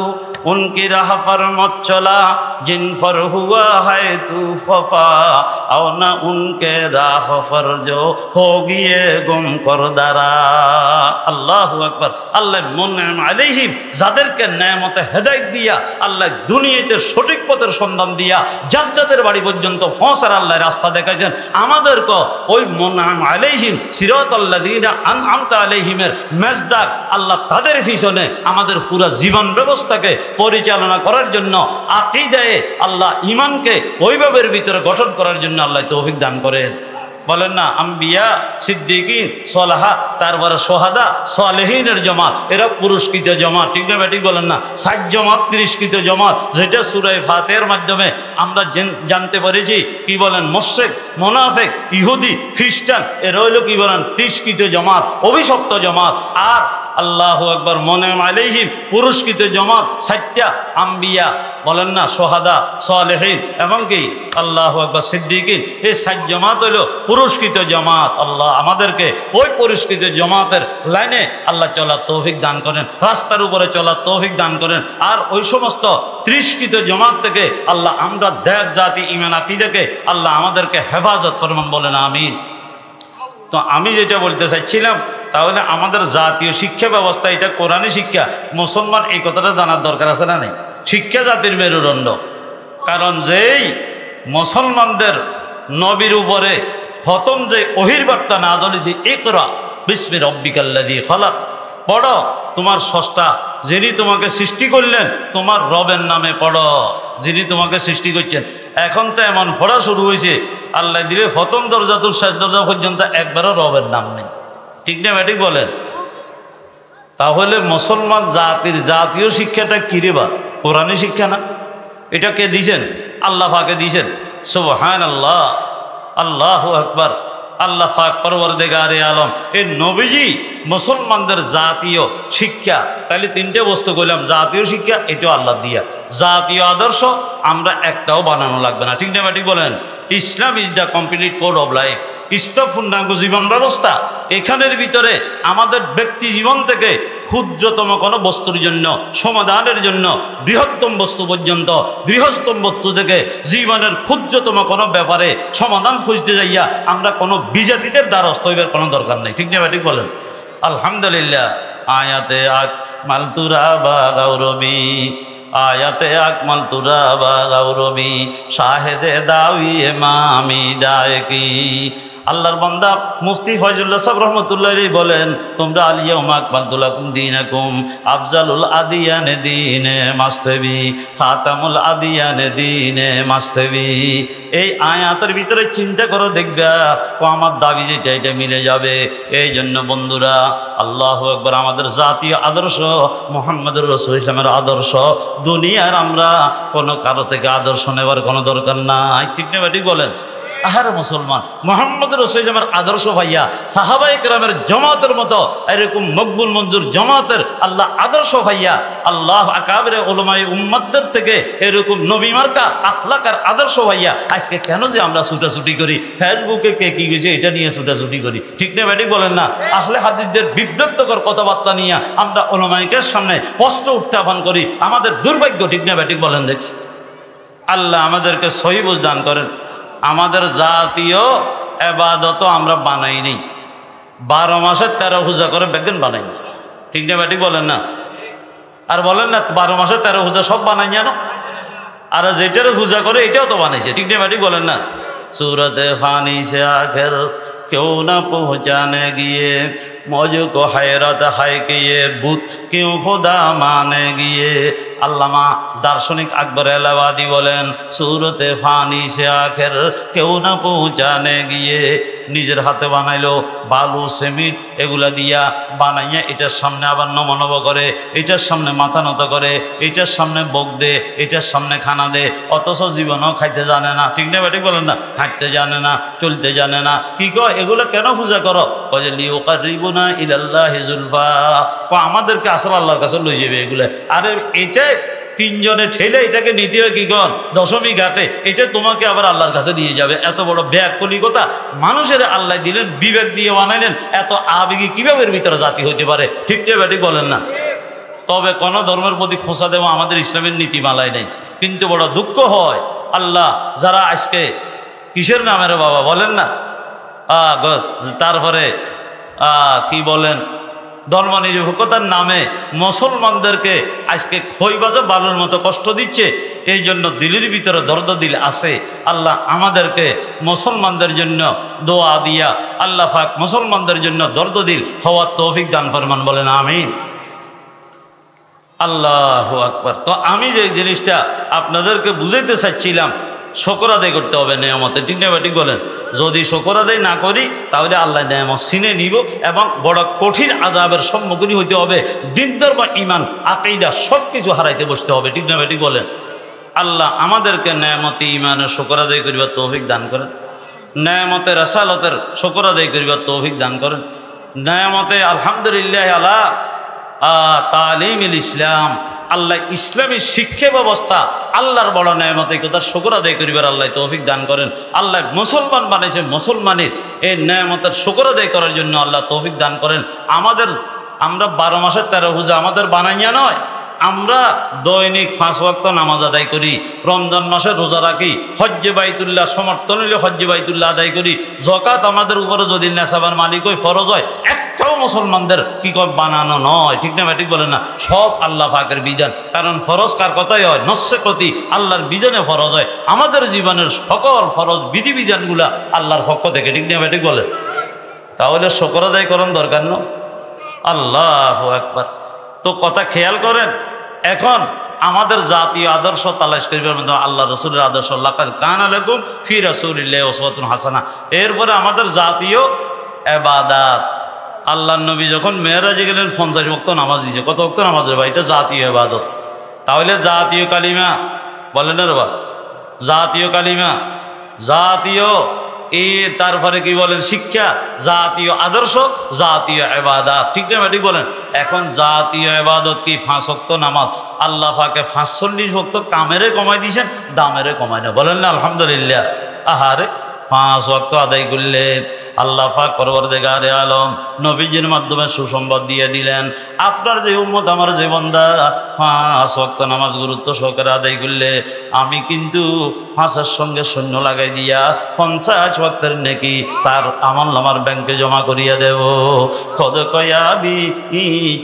उनकी राह पर मत चला जिन पर हुआ है तू खफा, और न उनके राह पर जो हो गए गुम कर दरा। अल्लाहु अकबर। আল্লাহ মুনআম আলাইহিম, যাদেরকে নেয়ামতে হেদায়েত দিয়া আল্লাহ দুনিয়াতে সঠিক পথের সন্ধান দিয়া জান্নাতের বাড়ি পর্যন্ত পৌঁছার আল্লাহ রাস্তা দেখাইছেন, আমাদেরকে ওই মুনআম আলাইহিম সিরাতাল্লাযীনা আনআমতা আলাইহিমের মেজদাক আল্লাহ তাদের পিছনে আমাদের পুরো জীবন ব্যবস্থাকে পরিচালনা করার জন্য, আকীদায়ে আল্লাহ ঈমানকে ওইভাবে ভিতরে গঠন করার জন্য আল্লাহ তৌফিক দান করেন। বলেন না আম্বিয়া, সিদ্দিকিন, সলাহা, তারপরে সোহাদা, সালেহিনের জমাত, এরা পুরস্কৃত জমাত। ঠিক না ব্যাটিক বলেন না? 60 জমাত তিরস্কৃত জমাত, যেটা সূরা ফাতিহার মাধ্যমে আমরা জানতে পেরেছি। কি বলেন? মুশরিক, মুনাফিক, ইহুদি, খ্রিস্টান, এরা হইল কি বলেন? তিরস্কৃত জমাত, অভিশপ্ত জমাত। আর আল্লাহু আকবার মুনআম আলাইহিম পুরস্কৃত জমাত 60টা। আম্বিয়া বলেন না, সোহাদা, সালেহিন এবং কি আল্লাহু আকবার সিদ্দিকিন, এই 60 জমাত হইল পুরস্কৃত জমাত। আল্লাহ আমাদেরকে ওই পুরস্কৃত জমাতের লাইনে আল্লাহ চলার তৌফিক দান করেন, রাস্তার উপরে চলার তৌফিক দান করেন। আর ওই সমস্ত তিরস্কৃত জমাত থেকে আল্লাহ আমরা দেব জাতি ঈমান আকীদাকে আল্লাহ আমাদেরকে হেফাজত ফরমান, বলেন আমিন। তো আমি যেটা বলতে চাইছিলাম, তাহলে আমাদের জাতীয় শিক্ষা ব্যবস্থা এটা কোরআনী শিক্ষা। মুসলমান এই কথাটা জানার দরকার আছে না নেই? শিক্ষা জাতির মেরুদণ্ড। কারণ যেই মুসলমানদের নবীর উপরে প্রথম যে ওহির বার্তা নাযিল হয়েছে, ইকরা বিসমি রাব্বিকাল্লাযী খলাক, পড়ো তোমার স্রষ্টা যিনি তোমাকে সৃষ্টি করলেন, তোমার রবের নামে পড়ো যিনি তোমাকে সৃষ্টি করছেন। এখন তো এমন পড়া শুরু হয়েছে, আল্লাহ দিলে প্রথম দরজা তুর শেষ দরজা পর্যন্ত একবারও রবের নাম নেই। ঠিক না ব্যাটিক বলেন? তাহলে মুসলমান জাতির জাতীয় শিক্ষাটা কিরে বা? কোরআনী শিক্ষা না? এটা কে দিয়েছেন? আল্লাহ পাকে দিয়েছেন। সুবহানাল্লাহ, আল্লাহু আকবার। আল্লাহ পাক পরওয়ারদিগারে আলম এই নবীজি মুসলমানদের জাতীয় শিক্ষা। তাহলে 3টে বস্তু কইলাম, জাতীয় শিক্ষা এটাও আল্লাহ দিয়া, জাতীয় আদর্শ আমরা একটাও বানানো লাগবে না। ঠিক না ব্যাটিক বলেন? Islam is the complete code of life. ইসলাম পূর্ণাঙ্গ জীবন ব্যবস্থা। এখানের ভিতরে আমাদের ব্যক্তি জীবন থেকে ক্ষুদ্রতম কোনো বস্তুর জন্য সমাধানের জন্য বৃহত্তম বস্তু পর্যন্ত, বৃহত্তম বস্তু থেকে জীবনের ক্ষুদ্রতম কোনো ব্যাপারে সমাধান খুঁজতে যাইয়া আমরা কোনো বিজাতিদের দ্বারস্থ হইবার কোনো দরকার নেই। ঠিক না ঠিক বলেন? আলহামদুলিল্লাহ। আয়াতে আকমালতুরা বা গৌরবী, আয়াতে আকমালতুরা বা গৌরবী, শাহেদে দাওয়ি ইমামি দায়কি। আল্লাহর বান্দা মুফতি ফয়জুল্লাহ সাহেব রহমতুল্লাহ বলেন, তোমরা আলিয়াউমা আকমালতু লাকুম দীনাকুম আফজালুল আদিয়ানে দীনে মাস্তাবি খাতামুল আদিয়ানে দীনে মাস্তাবি। এই আয়াতের ভিতরে চিন্তা করো, দেখবে আমার দাবি যেটা এটা মিলে যাবে। এই জন্য বন্ধুরা, আল্লাহু আকবার, আমাদের জাতীয় আদর্শ মুহাম্মদুর রাসূল ইসলামের আদর্শ। দুনিয়ার আমরা কোনো কারো থেকে আদর্শ নেবার কোনো দরকার নাই। ঠিক না ঠিক বলেন? আহারে মুসলমান, মুহাম্মদ রাসূলের আদর্শ ভাইয়া সাহাবায়ে কেরামের জামাতের মতো এরকম মকবুল মঞ্জুর জামাতের আল্লাহ আদর্শ ভাইয়া আল্লাহ আকাবিরে উলামায়ে উম্মতদের থেকে এরকম নবী মার্কা আখলাকার আদর্শ ভাইয়া আজকে কেন যে আমরা ছুটাছুটি করি, ফেসবুকে কে কি গেছে এটা নিয়ে ছুটাছুটি করি। ঠিক না ব্যাটিক বলেন না? আহলে হাদিসদের বিব্রতকর কথাবার্তা নিয়ে আমরা উলামায়ের সামনে প্রশ্ন উত্থাপন করি, আমাদের দুর্ভাগ্য। ঠিক না ব্যাটিক বলেন? দেখি আল্লাহ আমাদেরকে সহি বুঝ দান করেন। আমাদের জাতীয় এবাদত আমরা বানাই নেই, 12 মাসে 13 পূজা করে বেগেন বানাই না। ঠিক না ব্যাটিক বলেন না? আর বলেন না 12 মাসে 13 পূজা সব বানাই জানো? আর যেটার পূজা করে এটাও তো বানাইছে। ঠিক না ব্যাটিক বলেন না? सूरत फानी से आखिर क्यों न पहुँचाने गिए मुझको हैरत है कि ये बुत क्यों खुदा माने गिए। আল্লামা দার্শনিক আকবর এলাহাবাদী বলেন, सूरत फानी से आखिर क्यों न पहुँचाने गिए, নিজের হাতে বানাইলো বালু সিমেন্ট এগুলা দিয়া বানাইয়া এটার সামনে আবার নমনব করে, এটার সামনে মাথা নত করে, এটার সামনে বক দে, এটার সামনে খানা দে, অথচ জীবনও খাইতে জানে না। ঠিক না ব্যাটিক বলেন না? হাঁটতে জানে না, চলতে জানে না। কি কয় এগুলো কেন পূজা করো? কয় লিউকাররিবুনা ইলাল্লাহি যুলফা, আমাদেরকে আসলে আল্লাহর কাছে লই যাবে এগুলো। আরে এটা 3 জনে ঠেলে এটাকে নিতে হয় কি কন দশমী ঘাটে, এটা তোমাকে আবার আল্লাহর কাছে নিয়ে যাবে। এত বড় ব্যাকলি কথা মানুষের আল্লাহ দিলেন, বিবেক দিয়ে বানাইলেন, এত আবেগী কিভাবে এর ভিতরে জাতি হইতে পারে? ঠিক না ব্যাটিক বলেন না? তবে কোন ধর্মের প্রতি খোঁচা দেওয়া আমাদের ইসলামের নীতিমালায় নেই। কিন্তু বড় দুঃখ হয়, আল্লাহ যারা আজকে কিসের নামের বাবা বলেন না, তারপরে কি বলেন ধর্মনিরপেক্ষতার নামে মুসলমানদেরকে আজকে খইবাজা বালুর মতো কষ্ট দিচ্ছে। এই জন্য দিলের ভিতরে দর্দ দিল আছে। আল্লাহ আমাদেরকে মুসলমানদের জন্য দোয়া দিয়া আল্লাহ পাক মুসলমানদের জন্য দর্দ দিল হওয়ার তৌফিক দান ফরমান, বলেন আমিন। আল্লাহু আকবার। তো আমি যে জিনিসটা আপনাদেরকে বুঝাইতে চাচ্ছিলাম, শুকর আদায় করতে হবে নেয়ামতে, ঠিক না ঠিক বলেন? যদি শুকর আদায় না করি তাহলে আল্লাহ নেয়ামত ছিনে নিব এবং বড় কঠিন আযাবের সম্মুখীন হইতে হবে। দিন ধর্ম ঈমান আকীদা সব কিছু হারাইতে বসতে হবে, ঠিক না ঠিক বলেন? আল্লাহ আমাদেরকে নেয়ামতে ঈমানের শুকর আদায় করিবার তৌফিক দান করেন, নেয়ামতে রাসালতের শুকর আদায় করিবার তৌফিক দান করেন, নেয়ামতে আলহামদুলিল্লাহ আলা তালিমুল ইসলাম, আল্লাহ ইসলামী শিক্ষা ব্যবস্থা আল্লাহর বড় নেয়ামত, এই কথার শুকর আদায় করিবার আল্লাহ তৌফিক দান করেন। আল্লাহ মুসলমান বানিয়েছে, মুসলমানের এই নেয়ামতের শুকর আদায় করার জন্য আল্লাহ তৌফিক দান করেন। আমরা 12 মাসের 13 রোজা আমাদের বানাইয়া নয়, আমরা দৈনিক 5 ওয়াক্ত নামাজ আদায় করি, রমজান মাসে রোজা রাখি, হজ্জে বাইতুল্লাহ সমর্থন হইলে হজ্জে বাইতুল্লাহ আদায় করি, যাকাত আমাদের উপরে যদি নেশাবার মালিক হয় ফরজ হয়, একটাও মুসলমানদের কি কয় বানানো নয়, ঠিক না ঠিক বলেন না? সব আল্লাহ পাকের বিধান, কারণ ফরজ কার কথাই হয়? নস্যে প্রতি আল্লাহর বিধানে ফরজ হয়। আমাদের জীবনের সকল ফরজ বিধিবিধানগুলা আল্লাহর পক্ষ থেকে, ঠিক না ঠিক বলেন? তাহলে শুকর আদায় করার দরকার না? আল্লাহু আকবার। তো কথা খেয়াল করেন, এখন আমাদের জাতীয় আদর্শ তালাশ করিবার মধ্যে আল্লাহ রসুলের আদর্শ, লাকাদ কানা লাকুম ফি রাসূলিল্লাহি উসওয়াতুন হাসানাহ। এরপরে আমাদের জাতীয় ইবাদত, আল্লাহর নবী যখন মেরাজে গেলেন 50 ওয়াক্ত নামাজ দিয়েছে। কত ওয়াক্ত নামাজ রে ভাই? এটা জাতীয় ইবাদত। তাহলে জাতীয় কালিমা বলেন না রে বা, জাতীয় কালিমা, জাতীয় তারপরে কি বলেন শিক্ষা, জাতীয় আদর্শ, জাতীয় ইবাদত, ঠিক না ঠিক বলেন? এখন জাতীয় ইবাদত কি 5 ওয়াক্ত নামাজ? আল্লাহ পাকে 45 ওয়াক্ত কামেরে কমাই দিয়েছেন, দামেরে কমাই না, বলেন না আলহামদুলিল্লাহ। আহারে 5 ওয়াক্ত আদায় করলে আল্লাহ পাক পরওয়ারদিগারে আলম নবীজির মাধ্যমে সুসংবাদ দিয়ে দিলেন, আপনার যে উম্মত আমার যে বান্দা 5 ওয়াক্ত নামাজ গুরুত্ব সহকারে আদায় করলে আমি কিন্তু 5-এর সঙ্গে শূন্য লাগাই দিয়া 50 ওয়াক্তের নেকি তার আমলনামার ব্যাংকে জমা করিয়া দেব। খোদ কয়াবি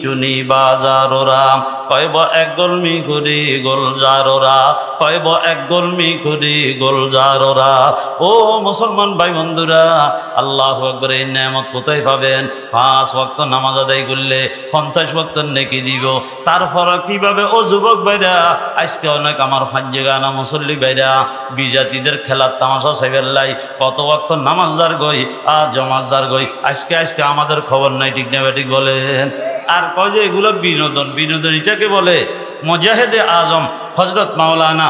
চুনি বাজারোরা কয়ব এক গোলমি করি গোলজারোরা, কয়ব এক গোলমি করি গোলজারোরা। ও মুসলমান ভাই বন্ধুরা, আল্লাহু আকবার, এই নেয়ামত কোথায় পাবেন? 5 ওয়াক্ত নামাজ আদায় করলে 50 ওয়াক্তের নেকি দিব। তারপর কিভাবে? ও যুবক ভাইরা, আজকে অনেক আমার ফাজ্জে গানা মুসল্লি ভাইরা বিজাতিদের খেলার তামাশা সাইবেল্লাই, কত ওয়াক্ত নামাজ যার গই আর জমাজ যার গই, আজকে আমাদের খবর নাই, ঠিক না ঠিক বলেন? আর কয় যে এগুলো বিনোদন, বিনোদন এটাকে বলে। মুজাহিদে আজম হযরত মাওলানা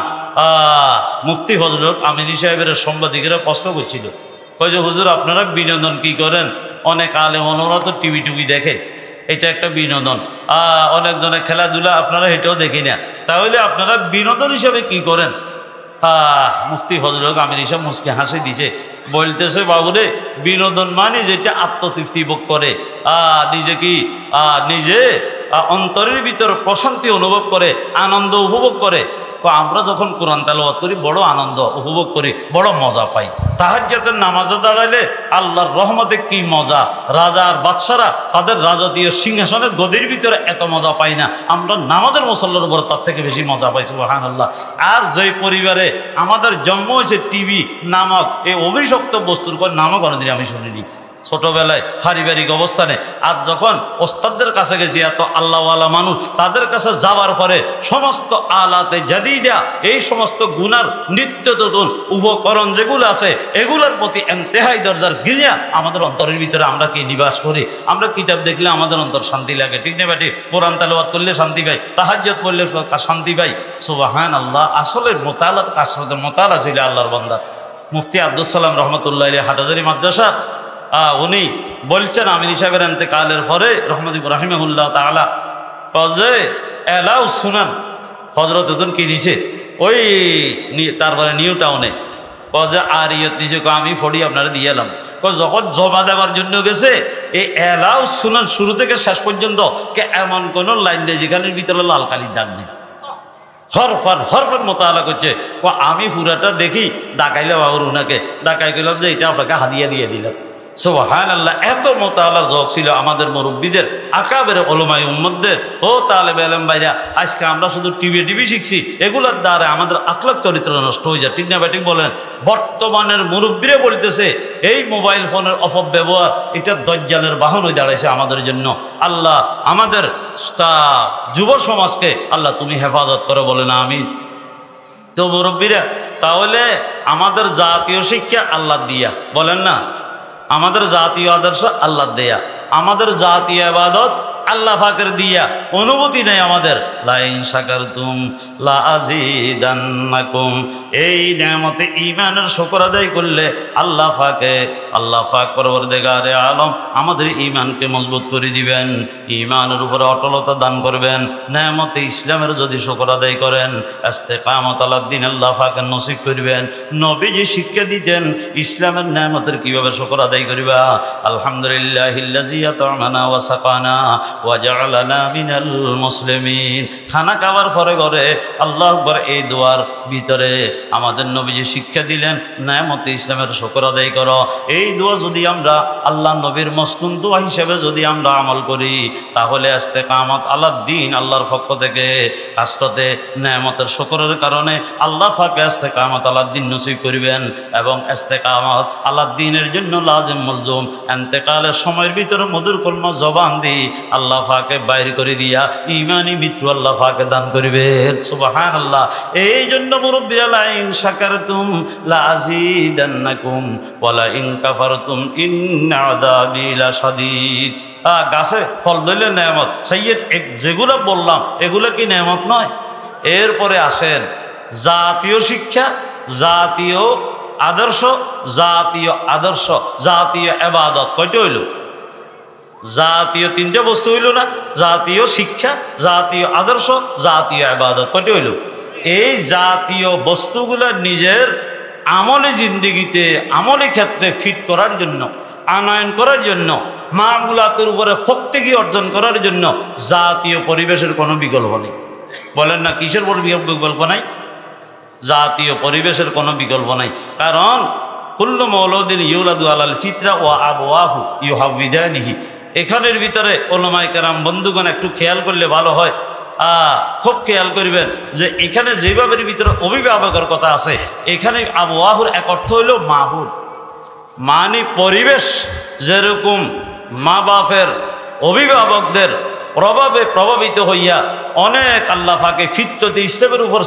মুফতি ফজলুল আমিনী সাহেবের সাংবাদিকেরা প্রশ্ন করছিল, কয় যে হুজুর আপনারা বিনোদন কি করেন? অনেক আলেম ওনারা তো টিভি দেখে, এটা একটা বিনোদন। অনেকজনে খেলাধুলা, আপনারা এটাও দেখি না, তাহলে আপনারা বিনোদন হিসাবে কি করেন? মুফতি ফজলুল আমিনী সাহেব মুসকে হাসি দিছে, বলতেছে বাবুরে, বিনোদন মানে যেটা আত্মতৃপ্তি ভোগ করে, নিজে অন্তরের ভিতরে প্রশান্তি অনুভব করে, আনন্দ উপভোগ করে। আমরা যখন কোরআন তেলাওয়াত করি বড় আনন্দ উপভোগ করি, বড় মজা পাই। তাহাজ্জুদের নামাজে দাঁড়াইলে আল্লাহর রহমতে কি মজা! রাজা আর বাদশারা তাদের রাজকীয় সিংহাসনের গদির ভিতরে এত মজা পাই না, আমরা নামাজের মুসল্লার উপর তার থেকে বেশি মজা পাই, সুবহানাল্লাহ। আর যেই পরিবারে আমাদের জন্ম হয়েছে টিভি নামক এই অভিশপ্ত বস্তুর নামও কোনোদিন আমি শুনিনি ছোটবেলায় পারিবারিক অবস্থানে। আর যখন ওস্তাদদের কাছে গেছি, এত আল্লাহওয়ালা মানুষ, তাদের কাছে যাওয়ার পরে সমস্ত আলাতে জাদিদা, এই সমস্ত গুনার নিত্য নতুন উপকরণ যেগুলো আছে এগুলোর প্রতি এন্তেহাই দরজার গিরিয়া আমাদের অন্তরের ভিতরে আমরা কি নিবাস করি। আমরা কিতাব দেখলে আমাদের অন্তর শান্তি লাগে, ঠিক না বেটি? কোরআন তেলাওয়াত করলে শান্তি পাই, তাহাজ্জুদ পড়লে শান্তি পাই, সুবহানাল্লাহ। আসলে মোতালাত কাসরতের মোতালা ছিল আল্লাহর বান্দা। মুফতি আব্দুল সালাম রহমতুল্লাহ আলাইহি হাটহাজারী মাদ্রাসা উনি বলছেন আমিনী সাহেবের ইন্তেকালের পরে রহমতুল্লাহ রাহিমাহুল্লাহ তাআলা কজে এলাউ সুনান হযরত উদন কি নিছে, ওই তারপরে নিউ টাউনে কজে আরিয়ত নিছে, আমি ফড়ি আপনারা দিয়ে এলাম। যখন জমা দেওয়ার জন্য গেছে, এই এলাউ সুনান শুরু থেকে শেষ পর্যন্ত কে এমন কোন লাইন নেই যেখানের ভিতরে লাল কালির দাগ নেই, হরফান মোতালা করছে। আমি পুরাটা দেখি, ডাকাইলাম আবার উনাকে, ডাকাই গেলাম যে এটা আপনাকে হাদিয়া দিয়ে দিলাম। সুবহানাল্লাহ, এত মোতালার ঝোঁক ছিল আমাদের মুরব্বীদের, আকাবের উলামায়ে উম্মতদের। ও তালেবে ইলম ভাইরা, আজকে আমরা শুধু টিভি শিখছি, এগুলোর দ্বারা আমাদের আখলাক চরিত্র নষ্ট হয়ে যায়, ঠিক না ব্যাটিং বলেন? বর্তমানের মুরব্বীরা বলতেছে এই মোবাইল ফোনের অপব্যবহার এটা দাজ্জালের বাহন হয়ে দাঁড়াইছে আমাদের জন্য। আল্লাহ আমাদের যুব সমাজকে আল্লাহ তুমি হেফাজত করো, বলে না আমিন। তো তো মুরব্বীরা, তাহলে আমাদের জাতীয় শিক্ষা আল্লাহ দিয়া, বলেন না, আমাদের জাতীয় আদর্শ আল্লাহ দেয়া, আমাদের জাতীয় ইবাদত আল্লাহ পাকের দিয়া। অনুভূতি নেই আমাদের, লাইন শাকারতুম লা আযীদান্নাকুম। এই নেয়ামতে ঈমানের শুকর আদায় করলে আল্লাহ পাক পরওয়ারদিগারে আলম আমাদের ঈমানকে মজবুত করে দিবেন, ঈমানের উপরে অটলতা দান করবেন। নেয়ামতে ইসলামের যদি শুকর আদায় করেন, ইস্তেকামত আলাদ দ্বীন আল্লাহ পাকের নসিব করবেন। নবীজি শিক্ষা দিতেন ইসলামের নেয়ামতের কিভাবে শুকর আদায় করিবা। আলহামদুলিল্লাহিল্লাযী আত'আমানা ওয়া সাকানা ওয়াজআলানা মিনাল মুসলিমিন। খানা খাওয়ার পরে ঘরে আল্লাহু আকবার এই দোয়ার ভিতরে আমাদের নবীজি শিক্ষা দিলেন, নেয়ামতে ইসলামের শুকর আদায় করো। এই দোয়া যদি আমরা আল্লাহ নবীর মসনুন দোয়া হিসেবে যদি আমরা আমল করি, তাহলে ইস্তেকামত আলাদ দ্বীন আল্লাহর পক্ষ থেকে কাজটাতে নেয়ামতের শুকরের কারণে আল্লাহ পাক ইস্তেকামত আলাদ দ্বীন নসিব করিবেন। এবং ইস্তেকামত আলাদ দ্বীনের জন্য লাজিম মুলজুম ইন্তেকালের সময়ের ভিতরে মধুর কলমা জবান দিয়ে আল্লাহ পাকে বাইর করে দিয়া ইমানি মৃত্যু আল্লাহ পাকে দান করিবেন। সুবহানাল্লাহ। এই জন্য মুরব্বিরা, লাইন শাকারতুম লা আযীদান্নাকুম ওয়া লা ইন কাফারতুম ইন্না আযাবি লাশাদীদ। গাছে ফল ধরলে নেয়ামত, সাইয়্যিদ যেগুলো বললাম এগুলো কি নেয়ামত নয়? এরপরে আসেন জাতীয় শিক্ষা, জাতীয় আদর্শ, জাতীয় ইবাদত। কয়টা হইল? জাতীয় তিনটা বস্তু হইল না? জাতীয় শিক্ষা, জাতীয় আদর্শ, জাতীয় ইবাদত। কয়টা হইল? এই জাতীয় বস্তুগুলো নিজের আমলি জিন্দেগিতে, আমলি ক্ষেত্রে ফিট করার জন্য, আনয়ন করার জন্য, মামুলাতের উপরে ফক্তেগি অর্জন করার জন্য জাতীয় পরিবেশের কোনো বিকল্প নেই। বলেন না, কিসের বিকল্প নাই? জাতীয় পরিবেশের কোনো বিকল্প নাই। কারণ কুল্লু মাওলুদিন ইউলাদু আলাল ফিতরা ওয়া আবওয়াহু ইউহাউবিদানিহি। এখানের ভিতরে উলামায়ে কেরাম বন্ধুগণ একটু খেয়াল করলে ভালো হয়, খুব খেয়াল করবেন যে এখানে যেভাবে ভিতরে অভিভাবকের কথা আছে, এখানে আবওয়াহুর এক অর্থ হইল মাহুর, মানে পরিবেশ। যেরকম মা বাপের, অভিভাবকদের প্রভাবে প্রভাবিত হইয়া অনেক আল্লাহ পাকে ফিতরতে ইসলামের উপর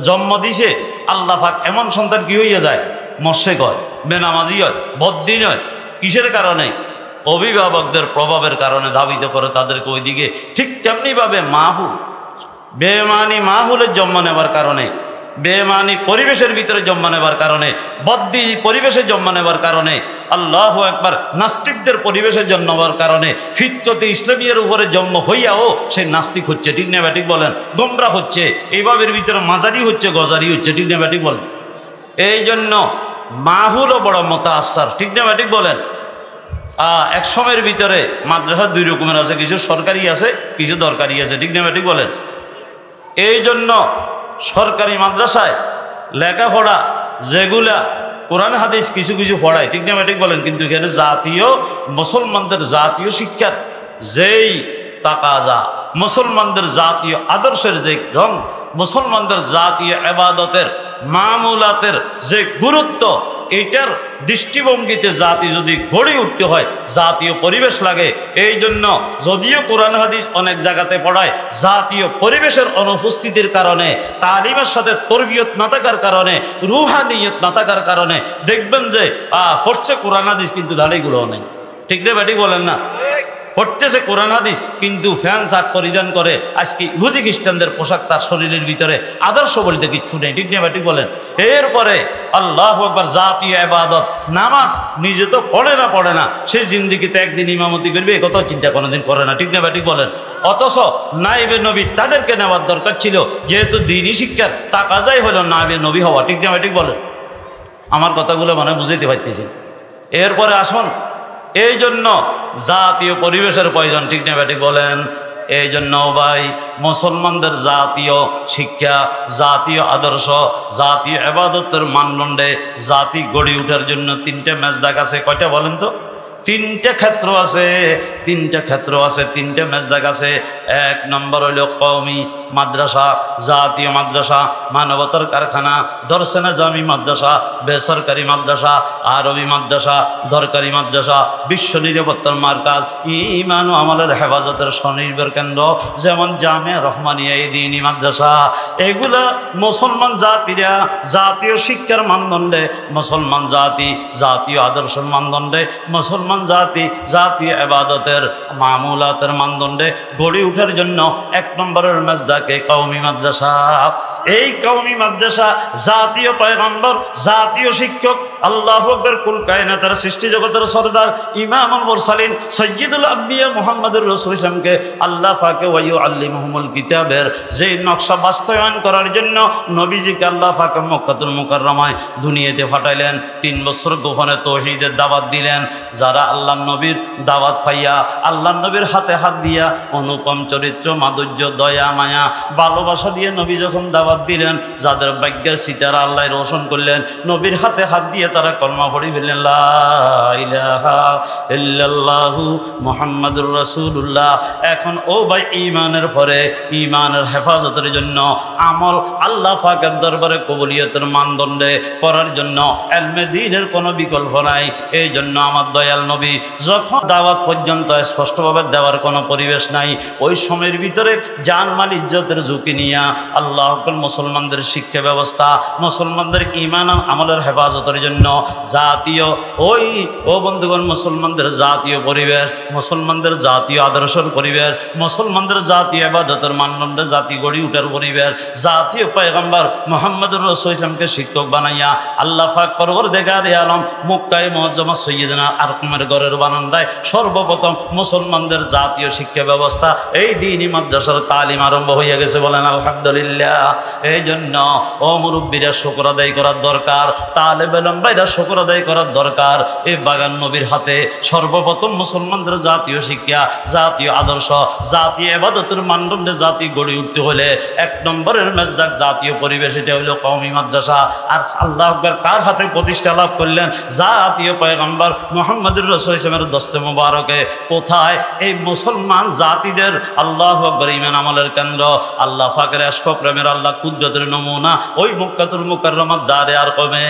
জন্ম দিছে, আল্লাহ পাক এমন সন্তান কি হইয়া যায়? মোশরিক হয়, বেনামাজি হয়, বদ্দিন হয়। কিসের কারণে? অভিভাবকদের প্রভাবের কারণে ধাবিত করে তাদেরকে ওইদিকে। ঠিক তেমনিভাবে মাহুল, বেমানি মাহুলের জন্ম নেবার কারণে, বেমানি পরিবেশের ভিতরে জন্ম নেবার কারণে, বদ্দি পরিবেশে জন্ম নেবার কারণে, আল্লাহু আকবার, নাস্তিকদের পরিবেশে জন্ম নেবার কারণে ফিতরতে ইসলামিয়ার উপরে জন্ম হইয়াও সে নাস্তিক হচ্ছে। ঠিক না ব্যাটিক বলেন? গোমরা হচ্ছে, এইভাবের ভিতরে মাজারি হচ্ছে, গজারি হচ্ছে। ঠিক না ব্যাটিক বলেন? এই জন্য মাহুলও বড় মুতাআসসার। ঠিক না ব্যাটিক বলেন? এক সময়ের ভিতরে মাদ্রাসা দুই রকমের আছে, কিছু সরকারি আছে, কিছু দরকারি আছে। ঠিক না ব্যাটিক বলেন? এই জন্য সরকারি মাদ্রাসায় লেখাপড়া যেগুলা কোরআন হাদিস কিছু কিছু পড়ায়, ঠিক না ব্যাটিক বলেন, কিন্তু এখানে জাতীয় মুসলমানদের জাতীয় শিক্ষার যেই তাকাজা, মুসলমানদের জাতীয় আদর্শের যে রং, মুসলমানদের জাতীয় ইবাদতের মামুলাতের যে গুরুত্ব, এটার দৃষ্টিভঙ্গিতে জাতি যদি গড়ে উঠতে হয়, জাতীয় পরিবেশ লাগে। এই জন্য যদিও কোরআন হাদিস অনেক জায়গাতে পড়ায়, জাতীয় পরিবেশের অনুপস্থিতির কারণে, তালিমের সাথে তরবিয়ত না থাকার কারণে, রুহানিয়ত না থাকার কারণে দেখবেন যে পড়ছে কোরআন হাদিস কিন্তু দাড়িগুলোও নেই। ঠিক না ব্যাটি বলেন না? পড়তেছে কোরআন হাদিস কিন্তু ফ্যান শার্ট পরিধান করে। আজকে ইহুদি খ্রিস্টানদের পোশাক তার শরীরের ভিতরে আদর্শ বলতে কিচ্ছু নেই। ঠিক না ব্যাটি বলেন? এরপরে আল্লাহু আকবার, জাতীয় ইবাদত নামাজ নিজে তো পড়ে না, সে জিন্দেগিতে একদিন ইমামতি করবে এ কথা চিন্তা কোনোদিন করে না। ঠিক না ব্যাটি বলেন? অথচ নাইবে নবী তাদেরকে নেওয়ার দরকার ছিল, যেহেতু দ্বীনি শিক্ষার তাকাজাই হলো নাইবে নবী হওয়া। ঠিক না ব্যাটি বলেন? আমার কথাগুলো মনে বুঝাইতে পারতেছি। এরপরে আসুন, এই জন্য জাতীয় পরিবেশের প্রয়োজন। ঠিক না ব্যাটি বলেন? এই জন্য ভাই মুসলমানদের জাতীয় শিক্ষা, জাতীয় আদর্শ, জাতীয় ইবাদতের মানদণ্ডে জাতি গড়ে ওঠার জন্য তিনটে মেজদাক আছে। কয়টা বলেন তো? তিনটা ক্ষেত্র আছে, তিনটা ক্ষেত্র আছে, তিনটা মেজদাক আছে। এক নম্বর হইল কওমি মাদ্রাসা, জাতীয় মাদ্রাসা, মানবতার কারখানা, দর্শনা জামি মাদ্রাসা, বেসরকারি মাদ্রাসা, আরবি মাদ্রাসা, দরকারি মাদ্রাসা, বিশ্ব নিরাপত্তার মার্কাজ, ঈমান ও আমলের হেফাজতের স্বনির্ভর কেন্দ্র, যেমন জামিয়া রহমানিয়া দ্বীনি মাদ্রাসা। এগুলা মুসলমান জাতিরা জাতীয় শিক্ষার মানদণ্ডে, মুসলমান জাতি জাতীয় আদর্শের মানদণ্ডে, মুসলমান জাতি জাতীয় ইবাদতের মামুলাতের মানদণ্ডে গড়ে ওঠার জন্য এক নম্বরের মেজদাকে কওমি মাদ্রাসা। এই কওমি মাদ্রাসা জাতীয় পয়গম্বর, জাতীয় শিক্ষক, আল্লাহু আকবার, কুল কায়নাতের সৃষ্টি জগতের সরদার ইমামুল মুরসালিন সাইয়্যিদুল আম্বিয়া মুহাম্মদুর রাসূল সাল্লাল্লাহু আলাইহি ওয়াসাল্লামকে আল্লাহ পাক ওয়া ইউআল্লিমুহুমুল কিতাবের যে নকশা বাস্তবায়ন করার জন্য নবীজিকে আল্লাহ পাক মক্কাতুল মুকাররমায় দুনিয়াতে পাঠাইলেন। 3 বছর গোপনে তাওহীদের দাওয়াত দিলেন। যারা আল্লাহর নবীর দাওয়াত পাইয়া আল্লাহর নবীর হাতে হাত দিয়া অনুপম চরিত্র, মাধুর্য, দয়া, মায়া, ভালোবাসা দিয়ে নবী যখন দাওয়াত দিলেন, যাদের ভাগ্যের সিতারা আল্লাহ রোশন করলেন, নবীর হাতে হাত দিয়ে তারা কলমা পড়ে ফেললেন, লা ইলাহা ইল্লাল্লাহু মুহাম্মাদুর রাসূলুল্লাহ। এখন ও ভাই, ঈমানের পরে ঈমানের হেফাজতের জন্য আমল আল্লাহ পাকের দরবারে কবুলিয়তের মানদণ্ডে করার জন্য ইলমে দ্বীনের কোনো বিকল্প নাই। এই জন্য আমার দয়াল নবী যখন দাওয়াত পর্যন্ত স্পষ্টভাবে দেওয়ার কোনো পরিবেশ নাই, ওই সময়ের ভিতরে জানমাল ইজ্জতের ঝুঁকি নিয়ে আল্লাহ মুসলমানদের শিক্ষা ব্যবস্থা, মুসলমানদের ঈমান আমলের হেফাজতের জন্য জাতীয় ও বন্ধুগণ, মুসলমানদের জাতীয় পরিবেশ, মুসলমানদের জাতীয় আদর্শের পরিবেশ, মুসলমানদের জাতীয় ইবাদতের মানদণ্ডে জাতি গড়ে ওঠার পরিবেশ, জাতীয় পয়গম্বর মুহাম্মদুর রাসূল সাল্লাল্লাহু আলাইহি ওয়াসাল্লামকে শিক্ষক বানাইয়া আল্লাহ পাক পরওয়ারদিগারে আলম মক্কায়ে মুআজ্জামা সাইয়্যিদনা আরকামের ঘরের বারান্দায় সর্বপ্রথম মুসলমানদের জাতীয় শিক্ষা ব্যবস্থা, এই দ্বীনি মাদ্রাসার তালিম আরম্ভ হয়ে গেছে। বলেন আলহামদুলিল্লাহ। এই জন্য ও মুরব্বীরা শুকর আদায় করার দরকার, তালেবে ইলম ভাইরা শুকর আদায় করার দরকার। এই বাগান নবীর হাতে সর্বপ্রথম মুসলমানদের জাতীয় শিক্ষা, জাতীয় আদর্শ, জাতীয় ইবাদতের মানদণ্ডে জাতি গড়ে উঠতে হলে এক নম্বরের মেজদাক জাতীয় পরিবেশ, এটা হলো কওমি মাদ্রাসা। আর আল্লাহ আকবার কার হাতে প্রতিষ্ঠা লাভ করলেন? জাতীয় পয়গম্বর মুহাম্মদুর রাসূল সাল্লাল্লাহু আলাইহি ওয়াসাল্লামের দস্তে মোবারকে। কোথায়? এই মুসলমান জাতিদের আল্লাহু আকবার ঈমান আমলের কেন্দ্র, আল্লাহ পাকের ইশক প্রেমের, আল্লাহ কুদরতের নমুনা, ওই মক্কাতুল মুকাররমার দারে আরকামে।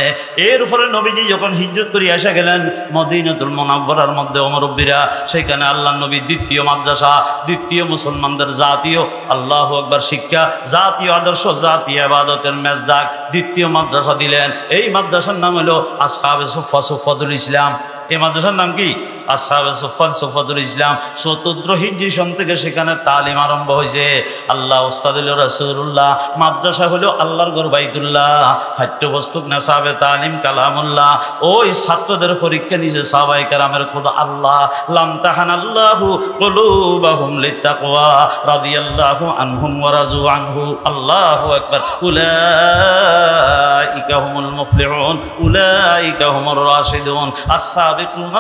এর উপরে নবীজি যখন হিজরত করে এসে গেলেন মদিনাতুল মুনাওয়ারার মধ্যে, ও মুরব্বীরা, সেখানে আল্লাহ নবী দ্বিতীয় মাদ্রাসা, দ্বিতীয় মুসলমানদের জাতীয় আল্লাহু আকবার শিক্ষা, জাতীয় আদর্শ, জাতীয় ইবাদতের মেজদাক দ্বিতীয় মাদ্রাসা দিলেন। এই মাদ্রাসার নাম হলো আসহাবে সুফফা সুফফাতুল ইসলাম। এই মাদ্রাসার নাম কি? আসহাবে সুফফা সুফফাতুল ইসলাম। চতুর্থ হিজরি সন থেকে সেখানে তালিম আরম্ভ হয়েছে। আল্লাহ উস্তাদ হলো রাসূলুল্লাহ, মাদ্রাসা হলো আল্লাহর ঘর বাইতুল্লাহ, পাঠ্যপুস্তক নেশাবে তালিম কালামুল্লাহ। ওই ছাত্রদের পরীক্ষা নিজে সাহাবায়ে কেরামের খোদা আল্লাহ, লামতাহানাল্লাহু কুলুবাহুম লিত্তাকওয়া রাদিয়াল্লাহু আনহুম ওয়া রাজু আনহু। আল্লাহু আকবার। উলাইকা হুমুল মুফলিহুন, উলাইকা হুমুর রাশিদুন,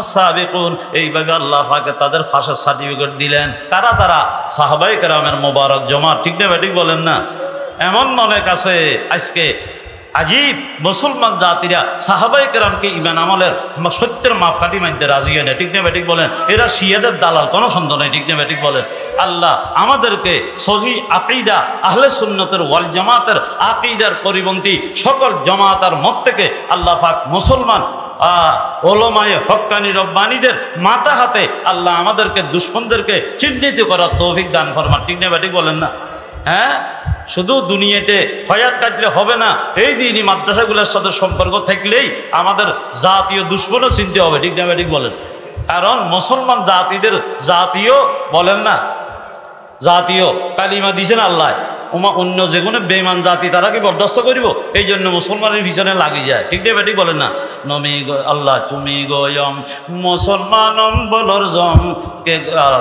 আস-সাবিকুন। এইভাবে আল্লাহ পাক তাদের ফাঁসের সার্টিফিকেট দিলেন। কারা তারা? সাহাবায়ে কেরামের মোবারক জমা। ঠিক না বেঠিক বলেন না? এমন অনেক আছে আজকে আজীব মুসলমান জাতিরা সাহাবায়ে কেরামকে ঈমান আমলের সত্যের মাপকাঠি মানতে রাজি হয় না। ঠিক না বেঠিক বলেন? এরা শিয়াদের দালাল, কোনো সন্দেহ নেই। ঠিক না বেঠিক বলেন? আল্লাহ আমাদেরকে সহি আকীদা, আহলে সুন্নতের ওয়াল জামাতের আকীদার পরিপন্থী সকল জামাতার মত থেকে আল্লাহ পাক মুসলমান ওলামায়ে হক্কানি রব্বানীদের মাথা হাতে আল্লাহ আমাদেরকে দুশমনদেরকে চিহ্নিত করার তৌফিক দান ফরমান। ঠিক না বেঠিক বলেন না? হ্যাঁ, শুধু দুনিয়াতে হয়াত কাটলে হবে না, এই দ্বীনি মাদ্রাসাগুলোর সাথে সম্পর্ক থাকলেই আমাদের জাতীয় দুশমনও চিনতে হবে। ঠিক না বেঠিক বলেন? কারণ মুসলমান জাতিদের জাতীয় বলেন না, জাতীয় কালিমা দিয়েছেন আল্লাহ, অন্য যে কোনো বেঈমান জাতি তারা কি বরদাস্ত করিব? এই জন্য মুসলমানের পিছনে লাগি যায়। ঠিক না বেঠিক বলেন না? নমি আল্লাহ চুমি গয়ম মুসলমানম বলর জম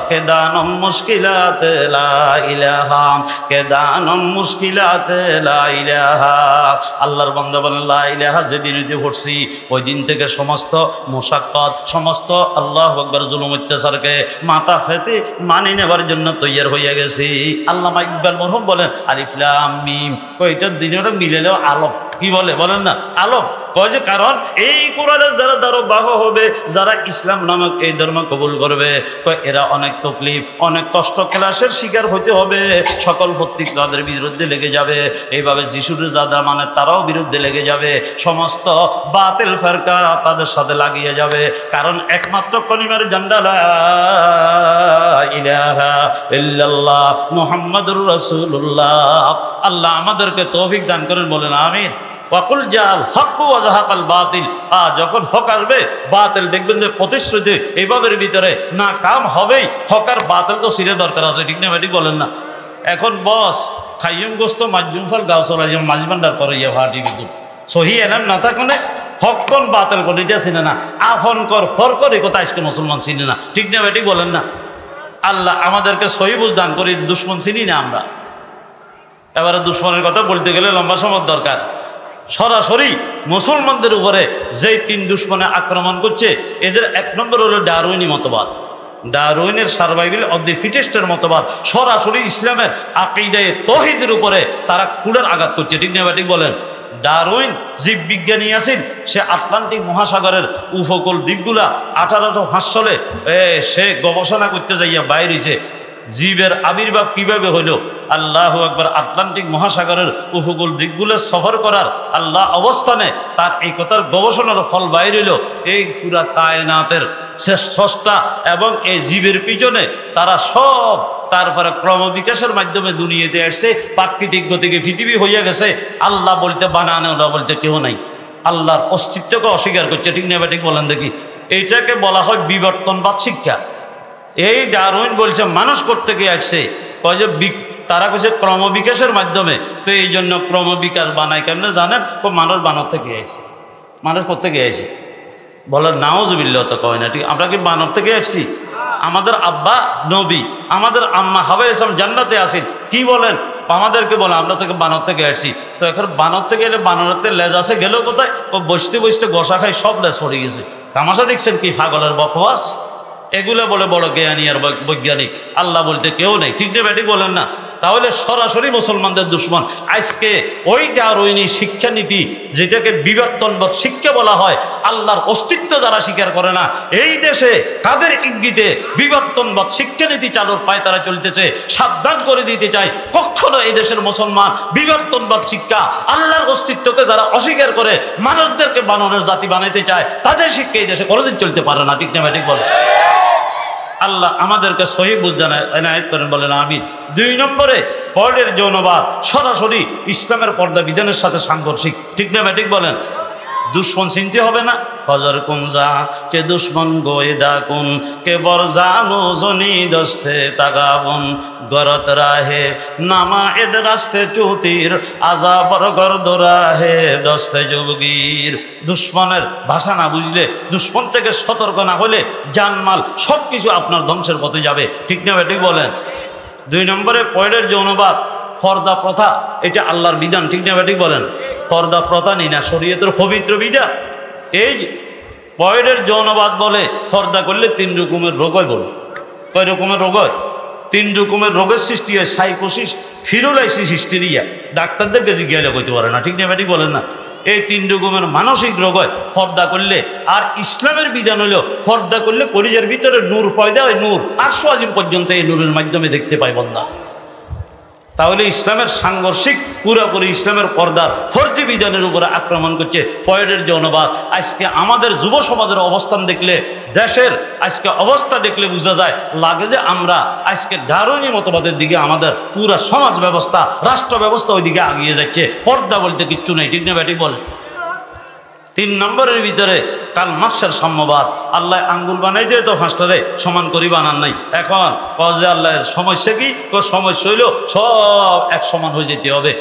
কে দানম মুশকিলাতে লা ইলাহা, কে দানম মুশকিলাতে লা ইলাহা। আল্লাহর বান্দা বলেন লা ইলাহা যেদিন পড়ছি ওই দিন থেকে সমস্ত মুশাক্কাত, সমস্ত আল্লাহু আকবার জুলুম অত্যাচারকে মাথা ফেতে মানি নেবার জন্য তৈয়ার হয়ে গেছি। আল্লামা ইকবাল মরহুম বলেন আলিফ লাম মিম, কয়টার দিনের মিলেলেও আলোক কি বলে বলেন না আলম কয় যে কারণ এই কোরআনের যারা ধারাবাহ হবে, যারা ইসলাম নামক এই ধর্ম কবুল করবে, কয় এরা অনেক তকলিফ অনেক কষ্ট ক্লাসের শিকার হতে হবে, সকল প্রত্যেক তাদের বিরুদ্ধে লেগে যাবে। এইভাবে যিশুর যারা মানে তারাও বিরুদ্ধে লেগে যাবে, সমস্ত বাতিল ফেরকা তাদের সাথে লাগিয়ে যাবে। কারণ একমাত্র কলিমার ঝান্ডা লা ইলাহা ইল্লাল্লাহ মুহাম্মাদুর রাসূলুল্লাহ। আল্লাহ আমাদেরকে তৌফিক দান করেন, বলেন আমিন। ওয়াকুল জাল হক ওয়া যাহাকাল বাতিল, যখন হক আসবে বাতিল দেখবেন যে প্রতিশ্রুতি এইভাবে ভিতরে না কাম হবেই। হক আর বাতিল তো সিরে দরকার আছে, ঠিক না ঠিক বলেন না। এখন বস খাইয়ুম গোস্ত মাজুম ফল গাও চলাই যেমন মাঝ ভান্ডার করে ইয়ে ভাটি বিদ্যুৎ সহি এলাম না থাকলে হক কোন বাতিল কোন এটা চিনে না, আফন কর ফর করে কোথায় আজকে মুসলমান চিনে না, ঠিক না ঠিক বলেন না। আল্লাহ আমাদেরকে সহি বুঝ দান করি, দুশ্মন চিনি না আমরা। এবারে দুশ্মনের কথা বলতে গেলে লম্বা সময় দরকার। সরাসরি মুসলমানদের উপরে যেই তিন দুশ্মনে আক্রমণ করছে, এদের এক নম্বর হলো ডারউইনি মতবাদ। ডারউইনের সার্ভাইভাল অফ দি ফিটেস্টের মতবাদ সরাসরি ইসলামের আকীদায়ে তাওহীদের উপরে তারা কুড়ার আঘাত করছে, ঠিক না ঠিক বলেন। ডারউইন জীব বিজ্ঞানী আছেন, সে আটলান্টিক মহাসাগরের উপকূল দ্বীপগুলা 1805 সালে সে গবেষণা করতে যাইয়া বাইরেছে জীবের আবির্ভাব কিভাবে হইল। আল্লাহু আকবার। আটলান্টিক মহাসাগরের উপকূল দিকগুলো সফর করার আল্লাহ অবস্থানে তার এই কথার গবেষণার ফল বাইর হইল। এই পুরা কায়নাতের শেষ স্রষ্টা এবং এই জীবের পিছনে তারা সব তারপরে ক্রমবিকাশের মাধ্যমে দুনিয়াতে আসছে, প্রাকৃতিক গতিকে পৃথিবী হইয়া গেছে। আল্লাহ বলতে বানানো না বলতে কেউ নাই, আল্লাহর অস্তিত্বকে অস্বীকার করছে, ঠিক না ঠিক বলেন দেখি। এইটাকে বলা হয় বিবর্তনবাদ শিক্ষা। এই ডারউইন বলছে মানুষ করতে গিয়ে আসছে, কয় যে তারা কইছে ক্রমবিকাশের মাধ্যমে। তো এই জন্য ক্রমবিকাশ বানায় কেমনে জানেন? মানুষ বানর থেকে আসছে, মানুষ করতে গিয়ে আসছে। বলে নাউজুবিল্লাহ, তো কয় না ঠিক। আমরা কি বানর থেকে আসছি? আমাদের আব্বা নবী, আমাদের আম্মা হাওয়া ইসলাম জান্নাতে আসেন, কি বলেন? আমাদেরকে বলে আমরা থেকে বানর থেকে আসছি। তো এখন বানর থেকে এলে বানরের লেজ আসে গেল কোথায়? ও বসতে বসতে গোসা খাই সব লেজ পড়ে গেছে। তামাশা দেখছেন কি পাগলের বকওয়াস? এগুলো বলে বড় জ্ঞানী আর বৈজ্ঞানিক, আল্লাহ বলতে কেউ নেই, ঠিক না ব্যাটি বলেন না। তাহলে সরাসরি মুসলমানদের দুশ্মন। আজকে ওই ডারউইনি শিক্ষানীতি যেটাকে বিবর্তনবাদ শিক্ষা বলা হয়, আল্লাহর অস্তিত্ব যারা স্বীকার করে না, এই দেশে কাদের ইঙ্গিতে বিবর্তনবাদ শিক্ষানীতি চালুর পায় তারা চলতেছে, সাবধান করে দিতে চাই কখনো এই দেশের মুসলমান বিবর্তনবাদ শিক্ষা, আল্লাহর অস্তিত্বকে যারা অস্বীকার করে মানুষদেরকে বানানোর জাতি বানাইতে চায়, তাদের শিক্ষা এই দেশে কোনোদিন চলতে পারে না, ঠিক না ঠিক বলে। আল্লাহ আমাদেরকে সহি বুঝ এনায়েত করেন, বলেন আমিন। 2 নম্বরে পর্দার যৌনবাদ সরাসরি ইসলামের পর্দা বিধানের সাথে সাংঘর্ষিক, ঠিক না ঠিক বলেন। দুশ্মন চিনতে হবে না। হজর কুমজা কে দুশ্মন গোয়েদা কুন কে বরজানো জনি দস্তে তাগাবন গরত রাহে নামা এদ রাস্তে চুতির আজাবর গর্দ রাহে দস্তে যুবগীর। দুশ্মনের ভাষা না বুঝলে, দুশ্মন থেকে সতর্ক না হলে জানমাল সব কিছু আপনার ধ্বংসের পথে যাবে, ঠিক না ঠিক বলেন। 2 নম্বরে পয়েডের যৌনবাদ পর্দা প্রথা, এটা আল্লাহর বিধান, ঠিক না ঠিক বলেন। পর্দা প্রথা নেই না, শরীয়তের পবিত্র বিধান। এই পয়েডের যৌনবাদ বলে পর্দা করলে 3 রকমের রোগ হয়। বলে কয় রকমের রোগ হয়? 3 রকমের রোগের সৃষ্টি হয়, সাইকোসিস, ফিরোলাইসিস, হিস্টেরিয়া। ডাক্তারদেরকে জিজ্ঞাসা করতে পারে না, ঠিক না ঠিক বলেন না। এই 3 রকমের মানসিক রোগ হয় পর্দা করলে। আর ইসলামের বিধান হলো পর্দা করলে কলিজার ভিতরে নূর পয়দা হয়, নূর আরশ আজিম পর্যন্ত এই নূরের মাধ্যমে দেখতে পায় বান্দা। তাহলে ইসলামের সাংঘর্ষিক পুরোপুরি ইসলামের পর্দার ফরজি বিধানের উপরে আক্রমণ করছে পয়েডের যৌনবাদ। আজকে আমাদের যুব সমাজের অবস্থান দেখলে, দেশের আজকে অবস্থা দেখলে বোঝা যায়, লাগে যে আমরা আজকে ডারউইনি মতবাদের দিকে আমাদের পুরা সমাজ ব্যবস্থা, রাষ্ট্র ব্যবস্থা ওই দিকে এগিয়ে যাচ্ছে। পর্দা বলতে কিচ্ছু নেই, ঠিক না ব্যাটি বলে। 3 নম্বরের ভিতরে কাল মাসের সাম্যবাদ। আল্লাহ আঙ্গুল বানাই দিয়ে তো 5টারে সমান করি বানান নাই। এখন কজে আল্লাহর সমস্যা কি? সমস্যা হইল সব এক সমান হয়ে যেতে হবে।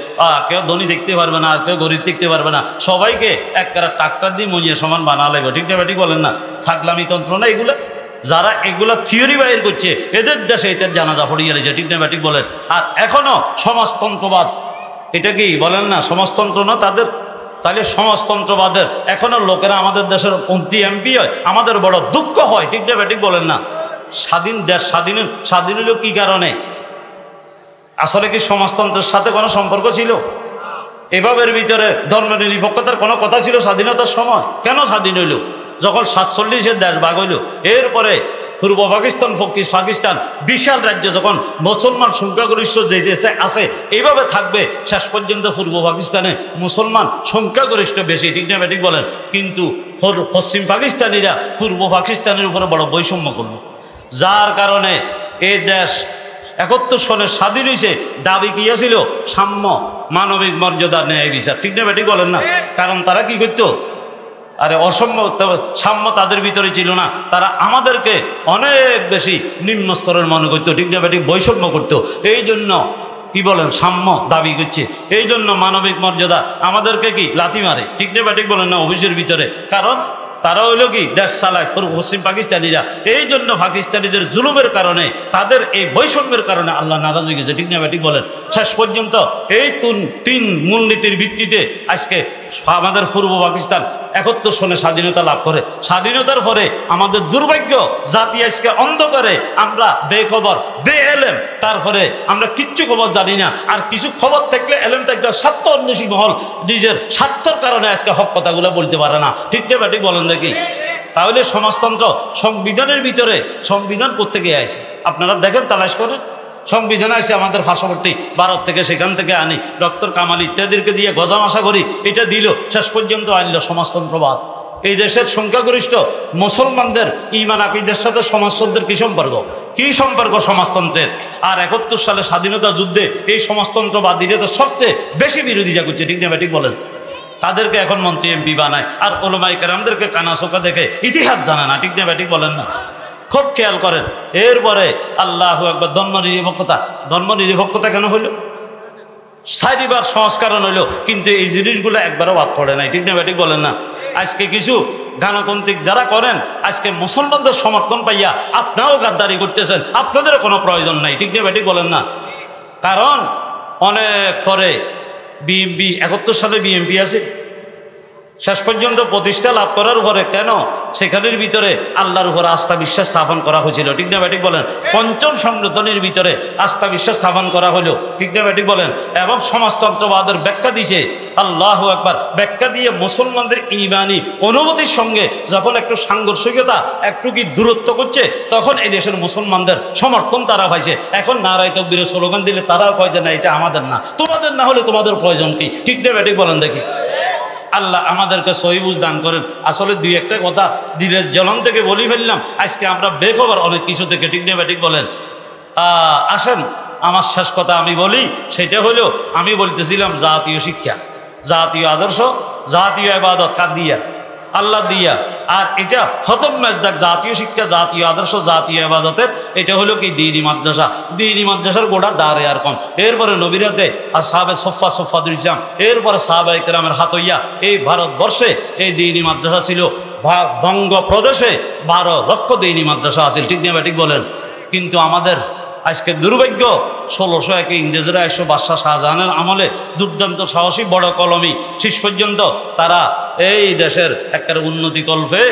কেউ ধনী দেখতে পারবে না, আর কেউ গরিব দেখতে পারবে না, সবাইকে এক কারা ট্রাক্টর দিয়ে মজিয়ে সমান বানা লাগবে, ঠিক না ঠিক বলেন না। থাকলামি তন্ত্র না এগুলো। যারা এগুলো থিওরি বাইর করছে এদের দেশে এটার জানাজা পড়িয়ে গেছে, ঠিক না ঠিক বলেন। আর এখনো সমাজতন্ত্রবাদ, এটা কি বলেন না সমাজতন্ত্র না তাদের? তাহলে সমাজতন্ত্রবাদের এখনো লোকেরা আমাদের দেশের মন্ত্রী এমপি হয়, আমাদের বড় দুঃখ হয়, ঠিক না ঠিক বলেন না। স্বাধীন দেশ স্বাধীন হলো কি কারণে? আসলে কি সমাজতন্ত্রের সাথে কোনো সম্পর্ক ছিল? এভাবের ভিতরে ধর্মের নিরপেক্ষতার কোনো কথা ছিল স্বাধীনতার সময়? কেন স্বাধীন হইল? যখন 47-এর দেশ ভাগ হইল, এরপরে পূর্ব পাকিস্তান বিশাল রাজ্য, যখন মুসলমান সংখ্যাগরিষ্ঠ যে দেশে আছে এইভাবে থাকবে, শেষ পর্যন্ত পূর্ব পাকিস্তানে মুসলমান সংখ্যাগরিষ্ঠ বেশি, ঠিক না ঠিক বলেন? কিন্তু পশ্চিম পাকিস্তানিরা পূর্ব পাকিস্তানের উপরে বড় বৈষম্য করলো, যার কারণে এই দেশ 71 সনে স্বাধীন হয়েছে। দাবি কি ছিল? সাম্য, মানবিক মর্যাদা, ন্যায় বিচার, ঠিক না ঠিক বলেন না? কারণ তারা কি করতো? আরে অসম্য, সাম্য তাদের ভিতরে ছিল না, তারা আমাদেরকে অনেক বেশি নিম্ন স্তরের মনে করতো, ঠিক না ঠিক বৈষম্য করতো। এই জন্য কি বলেন, সাম্য দাবি করছে, এই জন্য মানবিক মর্যাদা, আমাদেরকে কি লাথি মারে, ঠিক না ঠিক বলেন না, অফিসের ভিতরে। কারণ তারা হইল কি দেশ চালায় পশ্চিম পাকিস্তানিরা। এই জন্য পাকিস্তানিদের জুলুমের কারণে, তাদের এই বৈষম্যের কারণে আল্লাহ নারাজ হয়ে গেছে, ঠিক না ঠিক বলেন? শেষ পর্যন্ত এই তিন মূলনীতির ভিত্তিতে আজকে আমাদের পূর্ব পাকিস্তান 71 সনে স্বাধীনতা লাভ করে। স্বাধীনতার পরে আমাদের দুর্ভাগ্য, জাতি আজকে অন্ধকারে, আমরা বেখবর, বেএলেম, তারপরে আমরা কিচ্ছু খবর জানি না। আর কিছু খবর থাকলে, এলেম থাকলে স্বার্থ অন্বেষী মহল নিজের স্বার্থের কারণে আজকে হক কথাগুলো বলতে পারে না, ঠিক না ঠিক বলেন দেখি? তাহলে সমাজতন্ত্র সংবিধানের ভিতরে, সংবিধান কোত্থেকে আছে আপনারা দেখেন, তালাশ করেন। সংবিধান আছে আমাদের পার্শ্ববর্তী ভারত থেকে, সেখান থেকে আনি, ডক্টর কামাল ইত্যাদিকে দিয়ে গজামাশা করি, এটা দিল, শেষ পর্যন্ত আনলো সমাজতন্ত্রবাদ। এই দেশের সংখ্যাগরিষ্ঠ মুসলমানদের ঈমান আকীদার সাথে সমাজতন্ত্রের কি সম্পর্ক? কি সম্পর্ক সমাজতন্ত্রের? আর 71 সালে স্বাধীনতা যুদ্ধে এই সমাজতন্ত্রবাদীরা তো সবচেয়ে বেশি বিরোধিতা করছে, ঠিক না ঠিক বলেন? তাদেরকে এখন মন্ত্রী এমপি বানায়, আর ওলামায়ে কেরামদেরকে কানাচোকা দেখে ইতিহাস জানে না, ঠিক না ঠিক বলেন না? খুব খেয়াল করেন। এরপরে আল্লাহু আকবার, ধর্ম নিরপেক্ষতা কেন হইল? 4বার সংস্করণ হইল, কিন্তু এই জিনিসগুলো একবারও বাদ পড়ে নাই, ঠিক না ঠিক বলেন না? আজকে কিছু গণতান্ত্রিক যারা করেন, আজকে মুসলমানদের সমর্থন পাইয়া আপনারাও গাদ্দারি করতেছেন, আপনাদেরও কোনো প্রয়োজন নাই, ঠিক না ঠিক বলেন না? কারণ অনেক পরে বিএমপি, 71 সালে বিএমপি আছে, শেষ পর্যন্ত প্রতিষ্ঠা লাভ করার পরে কেন সেখানের ভিতরে আল্লাহর উপর আস্থা বিশ্বাস স্থাপন করা হয়েছিল, ঠিক না ঠিক বলেন? 5ম সংশোধনীর ভিতরে আস্থা বিশ্বাস স্থাপন করা হলো, ঠিক না ঠিক বলেন? এবং সমাজতন্ত্রবাদের ব্যাখ্যা দিয়েছে, আল্লাহু আকবার, ব্যাখ্যা দিয়ে মুসলমানদের ঈমানি অনুভূতির সঙ্গে যখন একটু সাংঘর্ষিকতা, একটু কি দূরত্ব করছে, তখন এই দেশের মুসলমানদের সমর্থন তারা পাইছে। এখন নারায়ে তাকবীরের স্লোগান দিলে তারাও কয় যে না, এটা আমাদের না, তোমাদের না হলে তোমাদের প্রয়োজন কি, ঠিক না ঠিক বলেন দেখি? আল্লাহ আমাদেরকে সহি বুঝ দান করেন। আসলে 2-1টা কথা দিনের জ্বলন থেকে বলি ফেললাম, আজকে আমরা বেখবর অনেক কিছু থেকে, ঠিক না ঠিক বলেন? আসেন আমার শেষ কথা আমি বলি, সেটা হলো আমি বলতেছিলাম জাতীয় শিক্ষা, জাতীয় আদর্শ, জাতীয় ইবাদত কার দিয়া? আল্লাহ দিয়া। আর এটা প্রথম মেজদাক জাতীয় শিক্ষা, জাতীয় আদর্শ, জাতীয় ইবাদতের, এটা হলো কি দ্বীনি মাদ্রাসা। দ্বীনি মাদ্রাসার গোটা দাঁড়ে আর কম। এরপরে নবীরাতে আর সাহাবে সোফা দিয়েছিলাম, এরপরে সাহাবায়ে কেরামের হাত হইয়া এই ভারতবর্ষে এই দ্বীনি মাদ্রাসা ছিল। বঙ্গপ্রদেশে 12 লক্ষ দ্বীনি মাদ্রাসা আছে, ঠিক না ঠিক বলেন? কিন্তু আমাদের আজকে দুর্ভাগ্য, 1601 ইংরেজরা এসে বাদশাহ শাহজাহানের আমলে দুর্দান্ত সাহসী বড় কলমি, শেষ পর্যন্ত তারা এই দেশের একটা উন্নতি কল্পে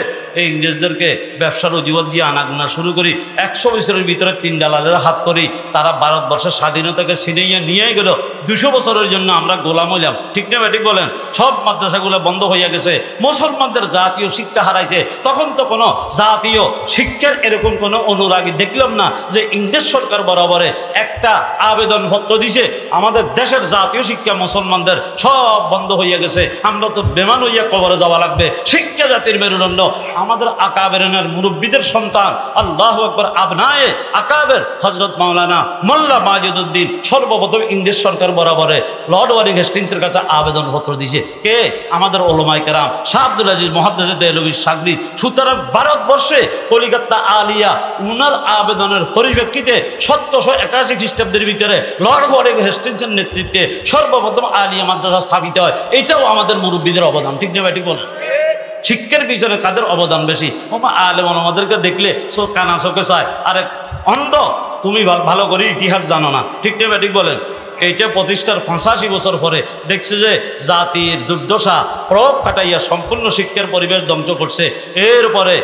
এই ইংরেজদেরকে ব্যবসার অজুহাত দিয়ে আনাগোনা শুরু করি। 100 বছরের ভিতরে 3 দালালের হাত করি, তারা ভারতবর্ষের স্বাধীনতাকে ছিনিয়ে নিয়ে গেল। 200 বছরের জন্য আমরা গোলাম হইলাম, ঠিক না ঠিক বলেন? সব মাদ্রাসাগুলো বন্ধ হইয়া গেছে, মুসলমানদের জাতীয় শিক্ষা হারাইছে। তখন তো কোনো জাতীয় শিক্ষার এরকম কোনো অনুরাগী দেখলাম না যে ইংরেজ সরকার বরাবরে একটা আবেদনপত্র দিছে আমাদের দেশের জাতীয় শিক্ষা মুসলমানদের সব বন্ধ হইয়া গেছে, আমরা তো বেমান হইয়া কবরে যাওয়া লাগবে। শিক্ষা জাতির মেরুদণ্ড, আমাদের আকাবেরের মুরব্বীদের সন্তান, আল্লাহু আকবার, আবনায়ে আকাবের হযরত মাওলানা মোল্লা মাজিদউদ্দিন সর্বপ্রথম ইংরেজ সরকার বরাবরে লর্ড ওয়ারিং হেস্টিংসের কাছে আবেদনপত্র দিয়েছে। কে? আমাদের ওলামায়ে কেরাম, শাহ আব্দুল আজিজ মুহাদ্দিস দেহলভির শাগরিদ। সুতরাং ভারতবর্ষে কলিকাতা আলিয়া উনার আবেদনের পরিপ্রেক্ষিতে 1781 খ্রিস্টাব্দের ভিতরে লর্ড ওয়ারিং হেস্টিংসের নেতৃত্বে সর্বপ্রথম আলিয়া মাদ্রাসা স্থাপিত হয়। এটাও আমাদের মুরব্বীদের অবদান, ঠিক না ঠিক বলেন? শিক্ষার পিছনে কাদের অবদান বেশি? আলেম আমাদেরকে দেখলে কানা চোখে চায়, আরে অন্ধ, তুমি ভালো করে ইতিহাস জানো না, ঠিক না ঠিক বলেন? এইটা প্রতিষ্ঠার 85 বছর পরে দেখছে যে জাতির দুর্দশা প্রভাব কাটাইয়া সম্পূর্ণ শিক্ষার পরিবেশ ধ্বংস করছে। এরপরে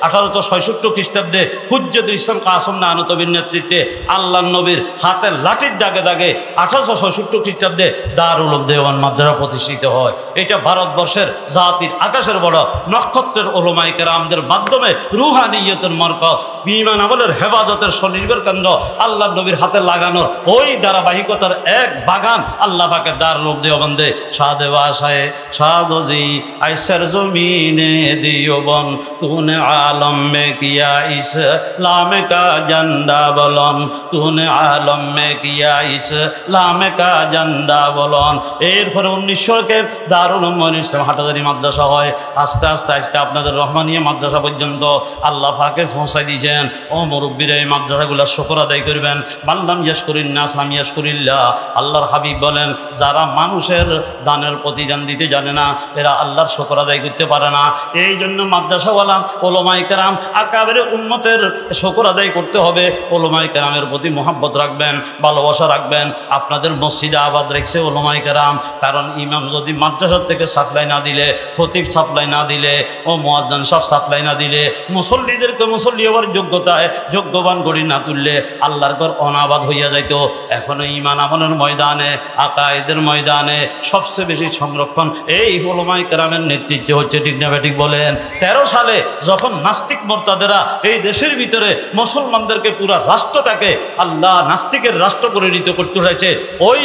1866 খ্রিস্টাব্দে হুজ্জতুল ইসলাম কাসম নানতবীর নেতৃত্বে আল্লাহ নবীর হাতের লাঠির দাগে দাগে 1866 খ্রিস্টাব্দে দারুল উলুম দেওয়ান মাদ্রাসা প্রতিষ্ঠিত হয়। এটা ভারতবর্ষের জাতির আকাশের বড় নক্ষত্রের ওলামায়ে কেরামদের মাধ্যমে রুহানিয়তের মারকাজ, ঈমান আমলের হেফাজতের স্বনির্ভর কেন্দ্র আল্লাহ নবীর হাতে লাগানোর ওই ধারাবাহিকতার এক বাগান আল্লাহ পাকে দারুল উলুম দেওবন্দে সাদে বাসায় সাদজি আইসার জমিনে দিওবন তুনে आलम में किया इस्लाम का झंडा বলন तूने आलम में किया इस्लाम का झंडा বলন। এরপরে 1900 দারুল উলুম ইসলাম হাটাজারি মাদ্রাসা হয়। আস্তে আস্তে আজকে আপনাদের রহমানিয়া মাদ্রাসা পর্যন্ত আল্লাহ পাকে পৌঁছাই দিয়েছেন। ও মুরব্বীরা এই মাদ্রাসাগুলো শুকর আদায় করবেন। বাল্লাম ইয়াশকুরিন নাস লাম ইয়াশকুরিল্লাহ। আল্লাহর হাবিব বলেন যারা মানুষের দানের প্রতিদান দিতে জানে না এরা আল্লাহর শুকর আদায় করতে পারে না। এই জন্য মাদ্রাসাওয়ালা ওলামায়ে কেরাম আকাবের উম্মতের শুকর আদায় করতে হবে। ওলামায়ে কেরামের প্রতি মহব্বত রাখবেন, ভালোবাসা রাখবেন। আপনাদের মসজিদে আবাদ রেখেছে ওলামায়ে কেরাম, কারণ ইমাম যদি মাদ্রাসার থেকে সাপ্লাই না দিলে, খতিব সাপ্লাই না দিলে, ও মুয়াজ্জিন সব সাপ্লাই না দিলে, মুসল্লিদেরকে মুসল্লি হওয়ার যোগ্যতায় যোগ্যবান গড়ি না তুললে আল্লাহর ঘর অনাবাদ হইয়া যাইত। এখনো ইমান আমলের ময়দানে, আকায়েদের ময়দানে সবচেয়ে বেশি সংরক্ষণ এই ওলামায়ে কেরামের নেতৃত্বে হচ্ছে। ঠিক না ঠিক বলেন? 13 সালে যখন নাস্তিক মোরতাদেরা এই দেশের ভিতরে মুসলমানদেরকে পুরা রাষ্ট্রটাকে আল্লাহ নাস্তিকের রাষ্ট্র পরিণত করতে চাইছে, ওই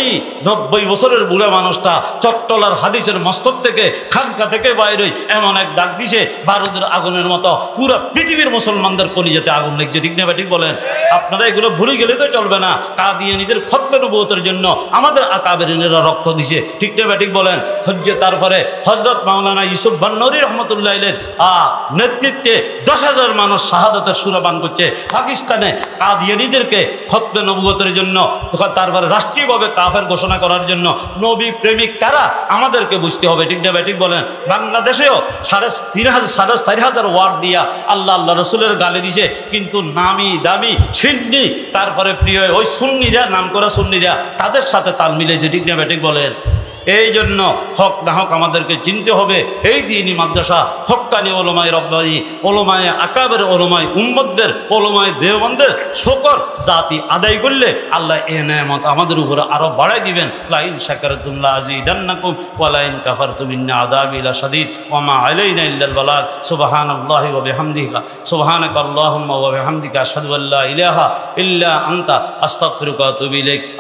90 বছরের বুড়া মানুষটা চট্টলার হাদিসের মস্তক থেকে খানকা থেকে বাইরে এমন এক ডাক দিছে বারুদের আগুনের মতো পুরো পৃথিবীর মুসলমানদের কলিজাতে আগুন লেগেছে। ঠিক না ঠিক বলেন? আপনারা এগুলো ভুলে গেলে তো চলবে না। কাদিয়ানীদের খতমে নবুয়তের জন্য আমাদের আকাবেরিনেরা রক্ত দিছে। ঠিক না ঠিক বলেন? তারপরে হযরত মাওলানা ইউসুফ বান্নরী রহমতুল্লাহ আলাইহির নেতৃত্বে 10,000 মানুষ শাহাদাতের সুরাবান করছে পাকিস্তানে কাদিয়ানীদেরকে খতমে নবুয়তের জন্য, তারপরে রাষ্ট্রীয়ভাবে কাফের ঘোষণা করার জন্য। নবী প্রেমিক কারা আমাদেরকে বুঝতে হবে। ঠিক না ঠিক বলেন? বাংলাদেশেও 4,500 ওয়ার্ড দিয়া আল্লাহ আল্লাহ রসুলের গালি দিছে, কিন্তু নামি দামি সিন্নি তারপরে প্রিয় ওই সুন্নিরা, নাম করা সুন্নিরা তাদের সাথে তাল মিলেছে। ঠিক না ঠিক বলেন? এই জন্য হক না হক আমাদেরকে চিনতে হবে। এই দিনই মাদ্রাসা হক্কানি ওলামায়ে রব্বানি, ওলামায়ে আকাবের, ওলামায়ে উম্মতদের, ওলামায়ে দেওবন্দের শুকর জাতি আদায় করলে আল্লাহ এ নেয়ামত আমাদের উপরে আরো বাড়াই দিবেন। লা ইন শাকারতুম লা আযীদান্নাকুম ওয়া লা ইন কাফারতুম ইন্না আযাবি লাশাদীদ ওয়া মা আলাইনা ইল্লাল বালাগ। সুবহানাল্লাহি ওয়া বিহামদিহি সুবহানাকাল্লাহুম্মা ওয়া বিহামদিকা আশহাদু আল্লা ইলাহা ইল্লা আনতা আস্তাগফিরুকা ওয়া আতুবু ইলাইক।